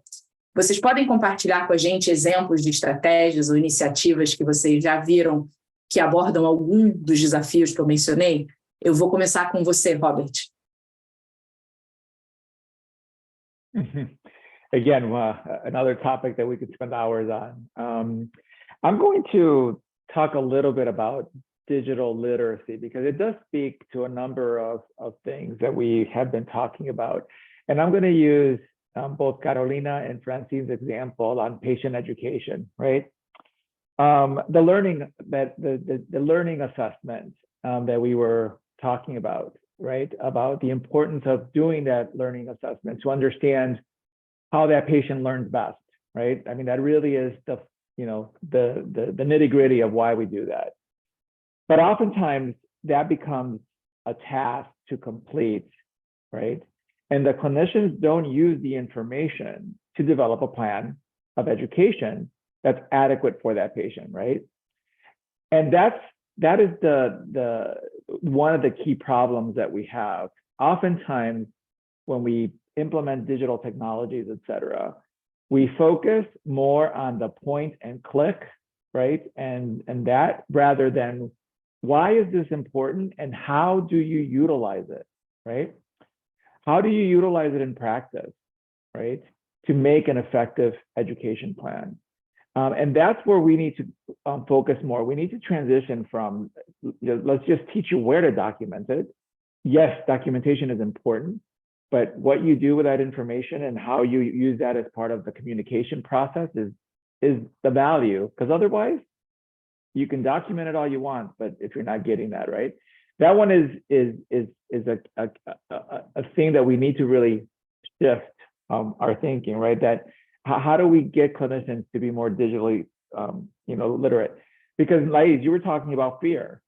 Vocês podem compartilhar com a gente exemplos de estratégias ou iniciativas que vocês já viram que abordam algum dos desafios que eu mencionei? Eu vou começar com você, Robert. Again, another topic that we could spend hours on. I'm going to talk a little bit about digital literacy because it does speak to a number of things that we have been talking about. And I'm going to use both Carolina and Francine's example on patient education, right? The learning assessment that we were talking about, right? About the importance of doing that learning assessment to understand how that patient learns best, right? I mean, that really is the nitty-gritty of why we do that. But oftentimes that becomes a task to complete, right? And the clinicians don't use the information to develop a plan of education that's adequate for that patient, right? And that is the one of the key problems that we have. Oftentimes, when we implement digital technologies, et cetera, we focus more on the point and click, right? And that rather than why is this important and how do you utilize it, right? How do you utilize it in practice, right? To make an effective education plan. And that's where we need to focus more. We need to transition from, let's just teach you where to document it. Yes, documentation is important, but what you do with that information and how you use that as part of the communication process is the value, because otherwise you can document it all you want, but if you're not getting that, right? That one is a thing that we need to really shift our thinking, right? That how do we get clinicians to be more digitally, literate? Because Laiz, you were talking about fear,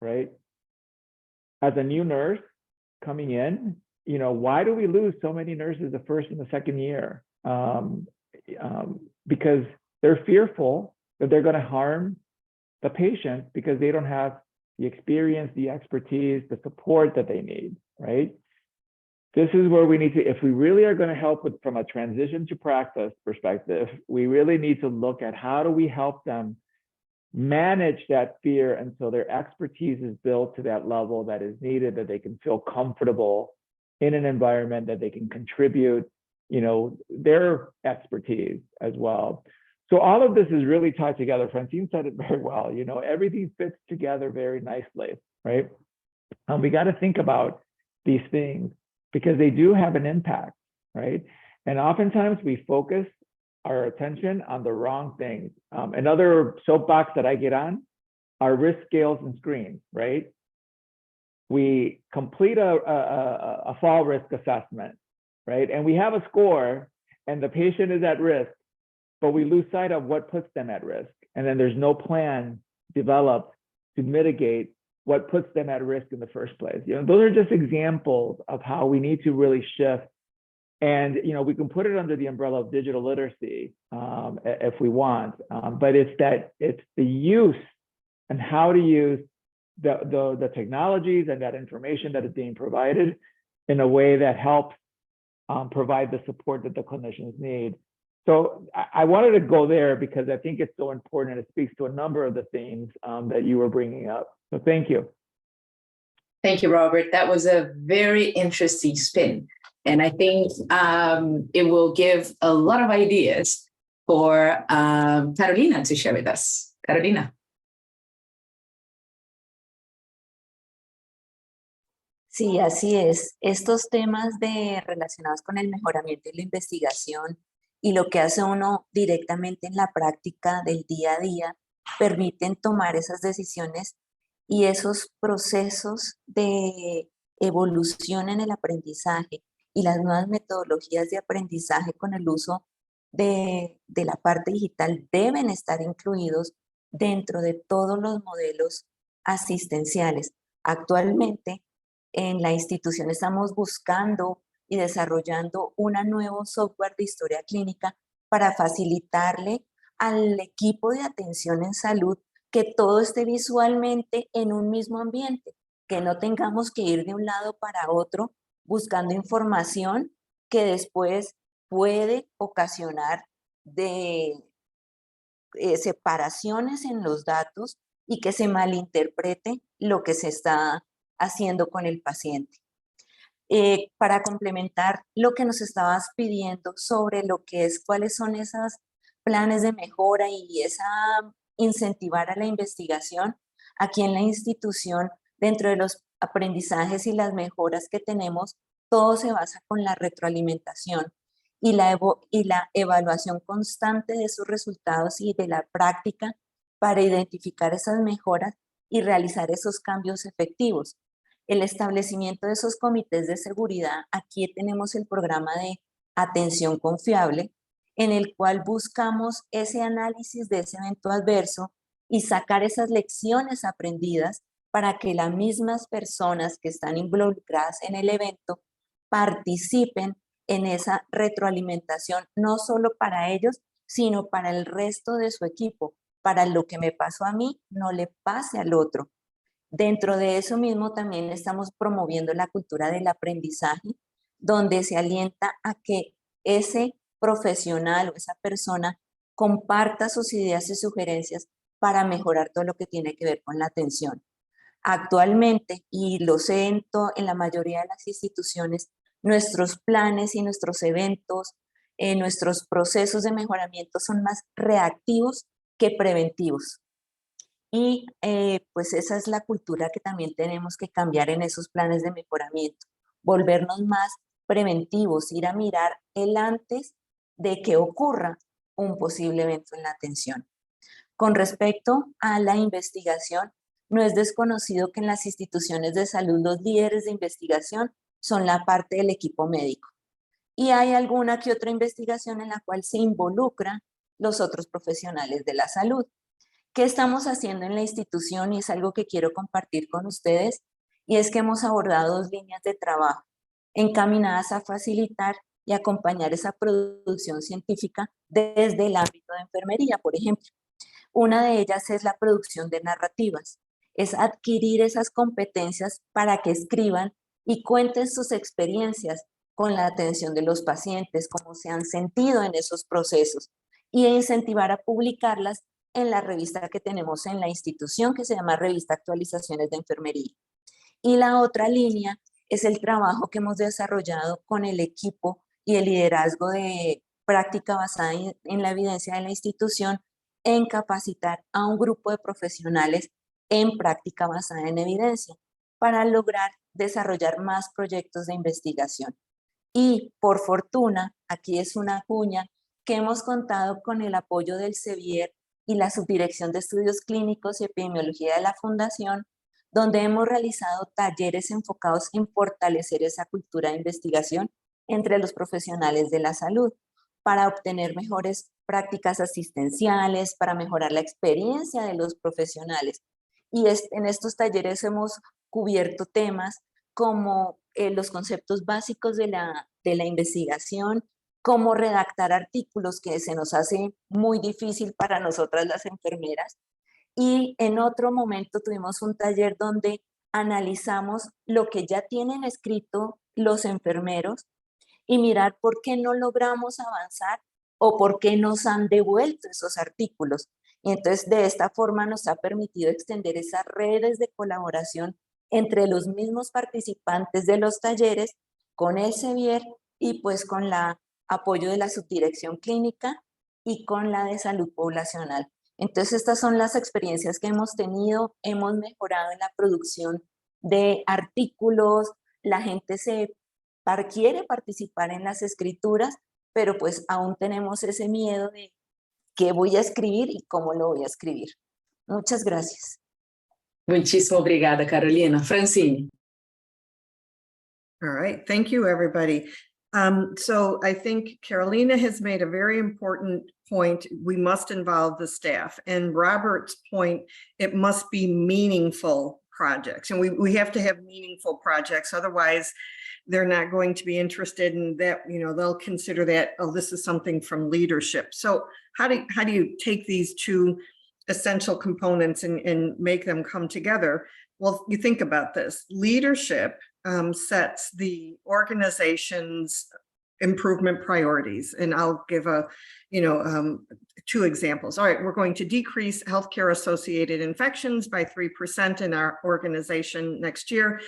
right? As a new nurse coming in, why do we lose so many nurses the first and the second year? Because they're fearful that they're going to harm the patient because they don't have the experience, the expertise, the support that they need, right? This is where we need to, if we really are going to help with from a transition to practice perspective, we really need to look at how do we help them manage that fear until their expertise is built to that level that is needed, that they can feel comfortable in an environment, that they can contribute, their expertise as well. So all of this is really tied together. Francine said it very well. Everything fits together very nicely, right? We got to think about these things because they do have an impact, right? And oftentimes we focus our attention on the wrong things. Another soapbox that I get on are risk scales and screens, right? We complete a fall risk assessment, right? And we have a score and the patient is at risk, but we lose sight of what puts them at risk. And then there's no plan developed to mitigate what puts them at risk in the first place. Those are just examples of how we need to really shift. And, we can put it under the umbrella of digital literacy if we want, but it's the use and how to use the technologies and that information that is being provided in a way that helps provide the support that the clinicians need. So I wanted to go there because I think it's so important. It speaks to a number of the themes that you were bringing up. So thank you. Thank you, Robert. That was a very interesting spin. And I think it will give a lot of ideas for Carolina to share with us. Carolina. Sí, así es. Estos temas relacionados con el mejoramiento y la investigación y lo que hace uno directamente en la práctica del día a día permiten tomar esas decisiones y esos procesos de evolución en el aprendizaje y las nuevas metodologías de aprendizaje con el uso de la parte digital deben estar incluidos dentro de todos los modelos asistenciales. Actualmente, en la institución estamos buscando y desarrollando un nuevo software de historia clínica para facilitarle al equipo de atención en salud que todo esté visualmente en un mismo ambiente, que no tengamos que ir de un lado para otro buscando información que después puede ocasionar de separaciones en los datos y que se malinterprete lo que se está haciendo con el paciente. Para complementar lo que nos estabas pidiendo sobre lo que es, cuáles son esos planes de mejora y incentivar a la investigación, aquí en la institución, dentro de los aprendizajes y las mejoras que tenemos, todo se basa con la retroalimentación y la evaluación constante de esos resultados y de la práctica para identificar esas mejoras y realizar esos cambios efectivos. El establecimiento de esos comités de seguridad, aquí tenemos el programa de atención confiable, en el cual buscamos ese análisis de ese evento adverso y sacar esas lecciones aprendidas para que las mismas personas que están involucradas en el evento participen en esa retroalimentación, no solo para ellos, sino para el resto de su equipo, para lo que me pasó a mí, no le pase al otro. Dentro de eso mismo también estamos promoviendo la cultura del aprendizaje, donde se alienta a que ese profesional o esa persona comparta sus ideas y sugerencias para mejorar todo lo que tiene que ver con la atención. Actualmente, y lo sé en la mayoría de las instituciones, nuestros planes y nuestros eventos, nuestros procesos de mejoramiento son más reactivos que preventivos. Y pues esa es la cultura que también tenemos que cambiar en esos planes de mejoramiento, volvernos más preventivos, ir a mirar el antes de que ocurra un posible evento en la atención. Con respecto a la investigación, no es desconocido que en las instituciones de salud los líderes de investigación son la parte del equipo médico. Y hay alguna que otra investigación en la cual se involucran los otros profesionales de la salud. ¿Qué estamos haciendo en la institución? Y es algo que quiero compartir con ustedes, y es que hemos abordado 2 líneas de trabajo encaminadas a facilitar y acompañar esa producción científica desde el ámbito de enfermería, por ejemplo. Una de ellas es la producción de narrativas, es adquirir esas competencias para que escriban y cuenten sus experiencias con la atención de los pacientes, cómo se han sentido en esos procesos, y incentivar a publicarlas en la revista que tenemos en la institución, que se llama Revista Actualizaciones de Enfermería. Y la otra línea es el trabajo que hemos desarrollado con el equipo y el liderazgo de práctica basada en la evidencia de la institución, en capacitar a un grupo de profesionales en práctica basada en evidencia para lograr desarrollar más proyectos de investigación. Y por fortuna, aquí es una cuña, que hemos contado con el apoyo del Elsevier y la Subdirección de Estudios Clínicos y Epidemiología de la Fundación, donde hemos realizado talleres enfocados en fortalecer esa cultura de investigación entre los profesionales de la salud, para obtener mejores prácticas asistenciales, para mejorar la experiencia de los profesionales. Y en estos talleres hemos cubierto temas como los conceptos básicos de la investigación, cómo redactar artículos, que se nos hace muy difícil para nosotras las enfermeras. Y en otro momento tuvimos un taller donde analizamos lo que ya tienen escrito los enfermeros y mirar por qué no logramos avanzar o por qué nos han devuelto esos artículos. Y entonces de esta forma nos ha permitido extender esas redes de colaboración entre los mismos participantes de los talleres, con el Elsevier y pues con el apoyo de la subdirección clínica y con la de salud poblacional. Entonces estas son las experiencias que hemos tenido, hemos mejorado en la producción de artículos, la gente quiere participar en las escrituras, pero pues aún tenemos ese miedo de qué voy a escribir y cómo lo voy a escribir. Muchas gracias. Muitíssimo obrigada, Carolina. Francine. All right, thank you, everybody. So I think Carolina has made a very important point. We must involve the staff. And Robert's point, it must be meaningful projects. And we have to have meaningful projects. Otherwise, they're not going to be interested in that. They'll consider that, oh, this is something from leadership. So how do you take these two essential components and make them come together? Well, you think about this. Leadership sets the organization's improvement priorities. And I'll give two examples. All right, we're going to decrease healthcare associated infections by 3% in our organization next year.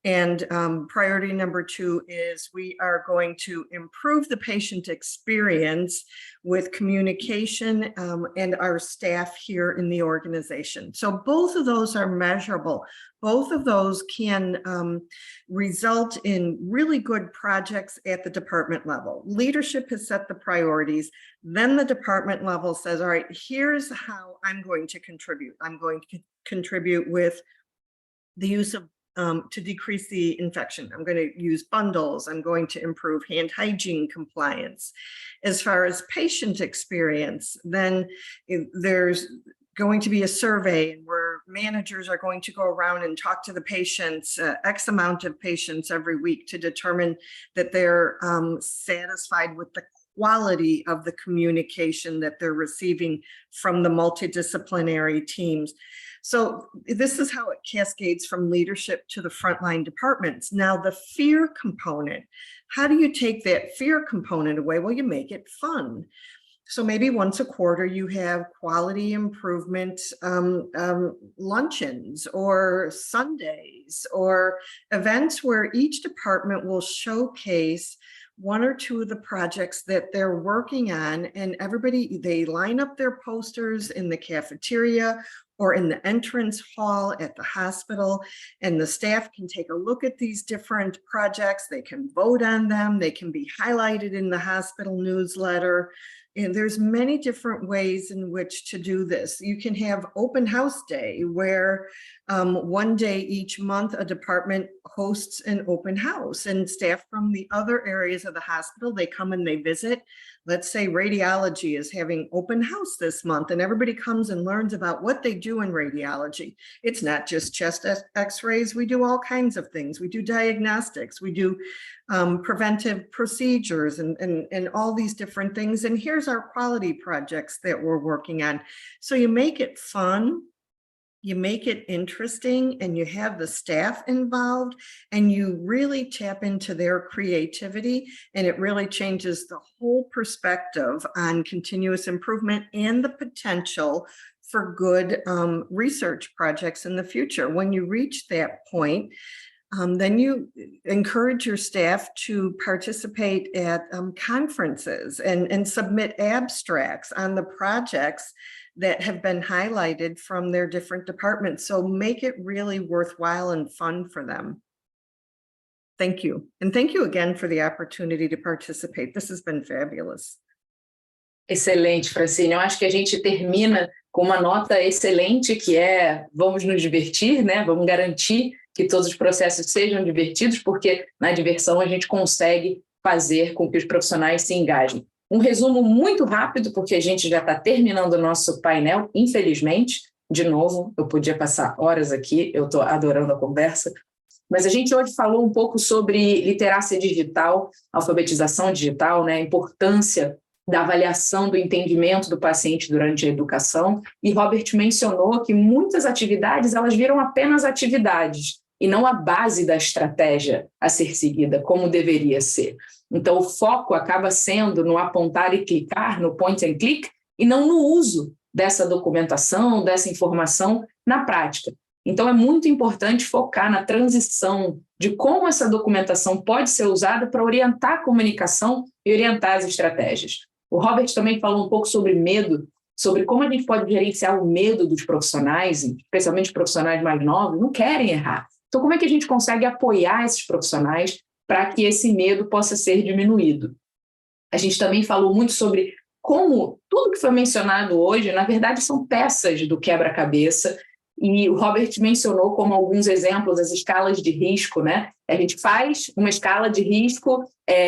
And priority number 2 is we are going to improve the patient experience with communication and our staff here in the organization. So both of those are measurable. Both of those can result in really good projects at the department level. Leadership has set the priorities. Then the department level says, all right, here's how I'm going to contribute. I'm going to contribute with the use of to decrease the infection. I'm going to use bundles. I'm going to improve hand hygiene compliance. As far as patient experience, then there's going to be a survey where managers are going to go around and talk to the patients, X amount of patients every week, to determine that they're satisfied with the quality of the communication that they're receiving from the multidisciplinary teams. So this is how it cascades from leadership to the frontline departments. Now, the fear component, how do you take that fear component away? Well, you make it fun. So maybe once a quarter you have quality improvement luncheons or Sundays or events where each department will showcase 1 or 2 of the projects that they're working on, and they line up their posters in the cafeteria or in the entrance hall at the hospital, and the staff can take a look at these different projects. They can vote on them. They can be highlighted in the hospital newsletter. And there's many different ways in which to do this. You can have open house day where 1 day each month a department hosts an open house, and staff from the other areas of the hospital, they come and they visit. Let's say radiology is having open house this month, and everybody comes and learns about what they do in radiology. It's not just chest x-rays. We do all kinds of things. We do diagnostics. We do preventive procedures and all these different things. And here's our quality projects that we're working on. So you make it fun, you make it interesting, and you have the staff involved, and you really tap into their creativity, and it really changes the whole perspective on continuous improvement and the potential for good research projects in the future. When you reach that point, then you encourage your staff to participate at conferences and submit abstracts on the projects that have been highlighted from their different departments. So make it really worthwhile and fun for them. Thank you. And thank you again for the opportunity to participate. This has been fabulous. Excelente, Francine. Eu acho que a gente termina com uma nota excelente, que é: vamos nos divertir, né? Vamos garantir que todos os processos sejam divertidos, porque na diversão a gente consegue fazer com que os profissionais se engajem. Um resumo muito rápido, porque a gente já está terminando o nosso painel, infelizmente. De novo, eu podia passar horas aqui, eu estou adorando a conversa. Mas a gente hoje falou um pouco sobre literacia digital, alfabetização digital, né, a importância da avaliação do entendimento do paciente durante a educação. E Robert mencionou que muitas atividades elas viram apenas atividades e não a base da estratégia a ser seguida, como deveria ser. Então, o foco acaba sendo no apontar e clicar, no point and click, e não no uso dessa documentação, dessa informação na prática. Então, é muito importante focar na transição de como essa documentação pode ser usada para orientar a comunicação e orientar as estratégias. O Robert também falou um pouco sobre medo, sobre como a gente pode gerenciar o medo dos profissionais, especialmente profissionais mais novos, não querem errar. Então, como é que a gente consegue apoiar esses profissionais para que esse medo possa ser diminuído? A gente também falou muito sobre como tudo que foi mencionado hoje, na verdade, são peças do quebra-cabeça E o Robert mencionou como alguns exemplos as escalas de risco, né? A gente faz uma escala de risco,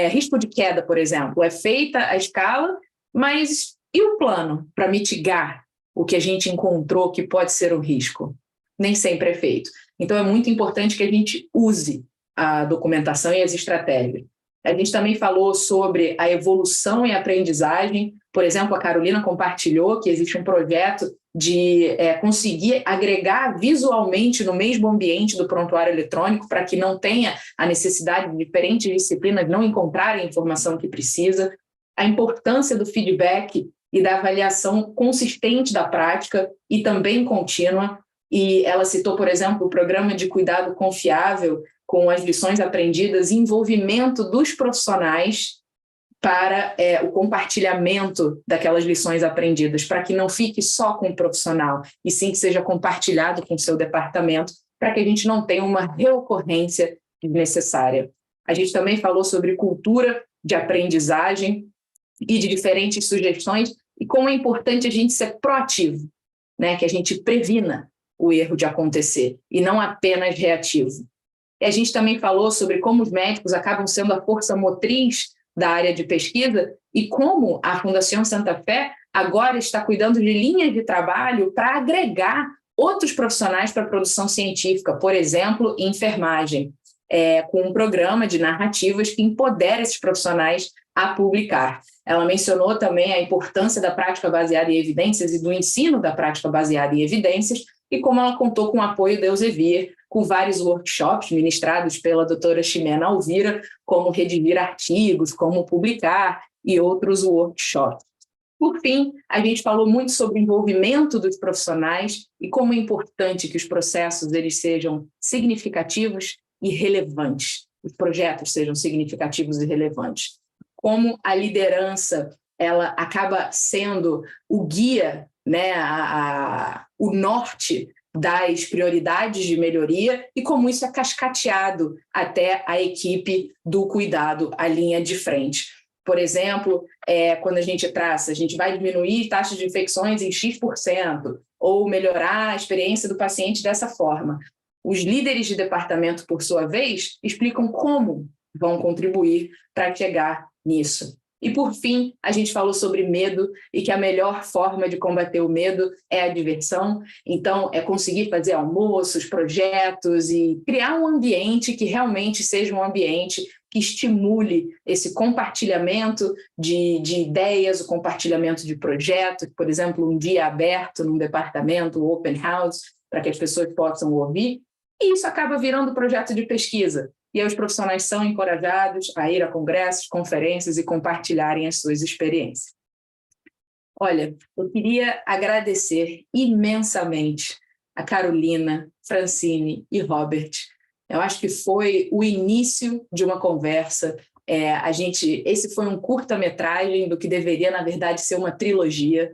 risco de queda, por exemplo. É feita a escala, mas e o plano para mitigar o que a gente encontrou que pode ser um risco? Nem sempre é feito. Então, é muito importante que a gente use a documentação e as estratégias. A gente também falou sobre a evolução e aprendizagem. Por exemplo, a Carolina compartilhou que existe um projeto de conseguir agregar visualmente no mesmo ambiente do prontuário eletrônico para que não tenha a necessidade de diferentes disciplinas não encontrarem a informação que precisa. A importância do feedback e da avaliação consistente da prática e também contínua. E ela citou, por exemplo, o programa de cuidado confiável com as lições aprendidas e envolvimento dos profissionais para o compartilhamento daquelas lições aprendidas, para que não fique só com o profissional, e sim que seja compartilhado com o seu departamento, para que a gente não tenha uma reocorrência desnecessária. A gente também falou sobre cultura de aprendizagem e de diferentes sugestões, e como é importante a gente ser proativo, né? Que a gente previna o erro de acontecer, e não apenas reativo. E a gente também falou sobre como os médicos acabam sendo a força motriz da área de pesquisa e como a Fundação Santa Fé agora está cuidando de linhas de trabalho para agregar outros profissionais para a produção científica, por exemplo, enfermagem, com um programa de narrativas que empodera esses profissionais a publicar. Ela mencionou também a importância da prática baseada em evidências e do ensino da prática baseada em evidências, e como ela contou com o apoio da Elsevier, com vários workshops ministrados pela doutora Ximena Alvira, como redigir artigos, como publicar e outros workshops. Por fim, a gente falou muito sobre o envolvimento dos profissionais e como é importante que os processos eles sejam significativos e relevantes, os projetos sejam significativos e relevantes. Como a liderança ela acaba sendo o guia, né, o norte das prioridades de melhoria e como isso é cascateado até a equipe do cuidado, a linha de frente. Por exemplo, quando a gente traça, a gente vai diminuir taxa de infecções em X%, ou melhorar a experiência do paciente dessa forma. Os líderes de departamento, por sua vez, explicam como vão contribuir para chegar nisso. E, por fim, a gente falou sobre medo e que a melhor forma de combater o medo é a diversão. Então, é conseguir fazer almoços, projetos e criar um ambiente que realmente seja um ambiente que estimule esse compartilhamento de ideias, o compartilhamento de projetos, por exemplo, um dia aberto num departamento, um open house, para que as pessoas possam ouvir. E isso acaba virando projeto de pesquisa. E aí os profissionais são encorajados a ir a congressos, conferências e compartilharem as suas experiências. Olha, eu queria agradecer imensamente a Carolina, Francine e Robert. Eu acho que foi o início de uma conversa. Esse foi um curta-metragem do que deveria, na verdade, ser uma trilogia.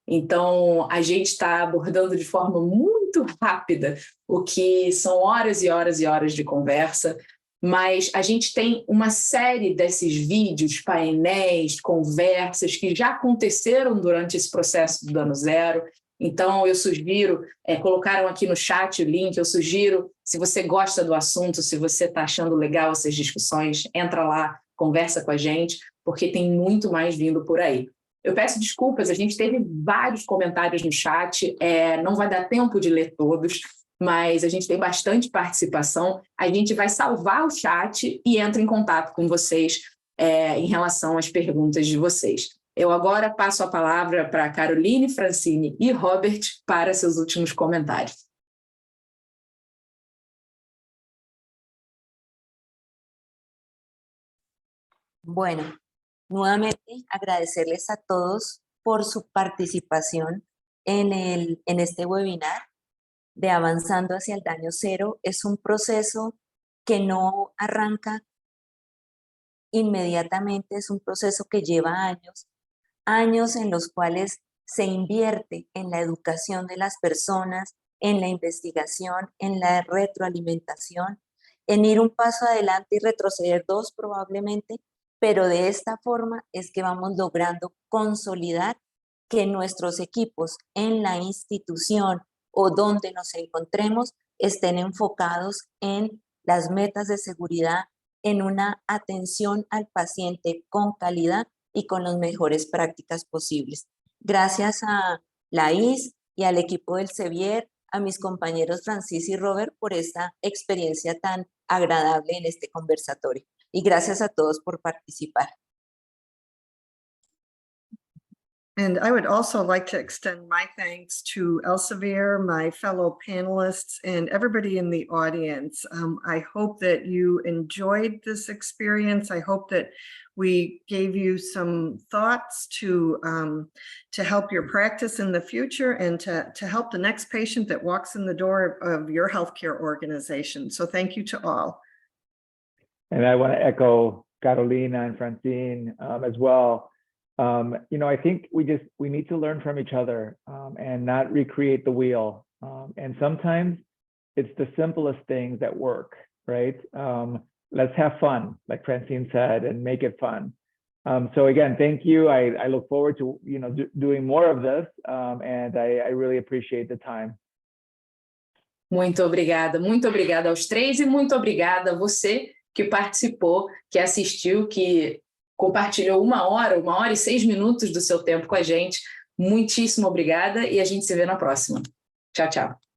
Então, a gente está abordando de forma muito rápida o que são horas e horas e horas de conversa, mas a gente tem uma série desses vídeos, painéis, conversas que já aconteceram durante esse processo do Dano Zero. Então, eu sugiro, colocaram aqui no chat o link, eu sugiro, se você gosta do assunto, se você está achando legal essas discussões, entra lá, conversa com a gente, porque tem muito mais vindo por aí. Eu peço desculpas, a gente teve vários comentários no chat, não vai dar tempo de ler todos, mas a gente tem bastante participação. A gente vai salvar o chat e entra em contato com vocês em relação às perguntas de vocês. Eu agora passo a palavra para Caroline, Francine e Robert para seus últimos comentários. Bueno, nuevamente agradecerles a todos por su participación en este webinar de Avanzando hacia el Daño Cero. Es un proceso que no arranca inmediatamente, es un proceso que lleva años en los cuales se invierte en la educación de las personas, en la investigación, en la retroalimentación, en ir un paso adelante y retroceder dos probablemente, pero de esta forma es que vamos logrando consolidar que nuestros equipos en la institución o donde nos encontremos estén enfocados en las metas de seguridad, en una atención al paciente con calidad y con las mejores prácticas posibles. Gracias a Laís y al equipo del Elsevier, a mis compañeros Francine y Robert por esta experiencia tan agradable en este conversatorio. Y gracias a todos por participar. And I would also like to extend my thanks to Elsevier, my fellow panelists, and everybody in the audience. I hope that you enjoyed this experience. I hope that we gave you some thoughts to help your practice in the future and to help the next patient that walks in the door of your healthcare organization. So thank you to all. And I want to echo Carolina and Francine as well. I think we need to learn from each other and not recreate the wheel. And sometimes it's the simplest things that work, right? Let's have fun, like Francine said, and make it fun. So again, thank you. I look forward to doing more of this, and I really appreciate the time. Muito obrigada aos três e muito obrigada a você que participou, que assistiu, que compartilhou 1 hora e 6 minutos do seu tempo com a gente. Muitíssimo obrigada e a gente se vê na próxima. Tchau, tchau.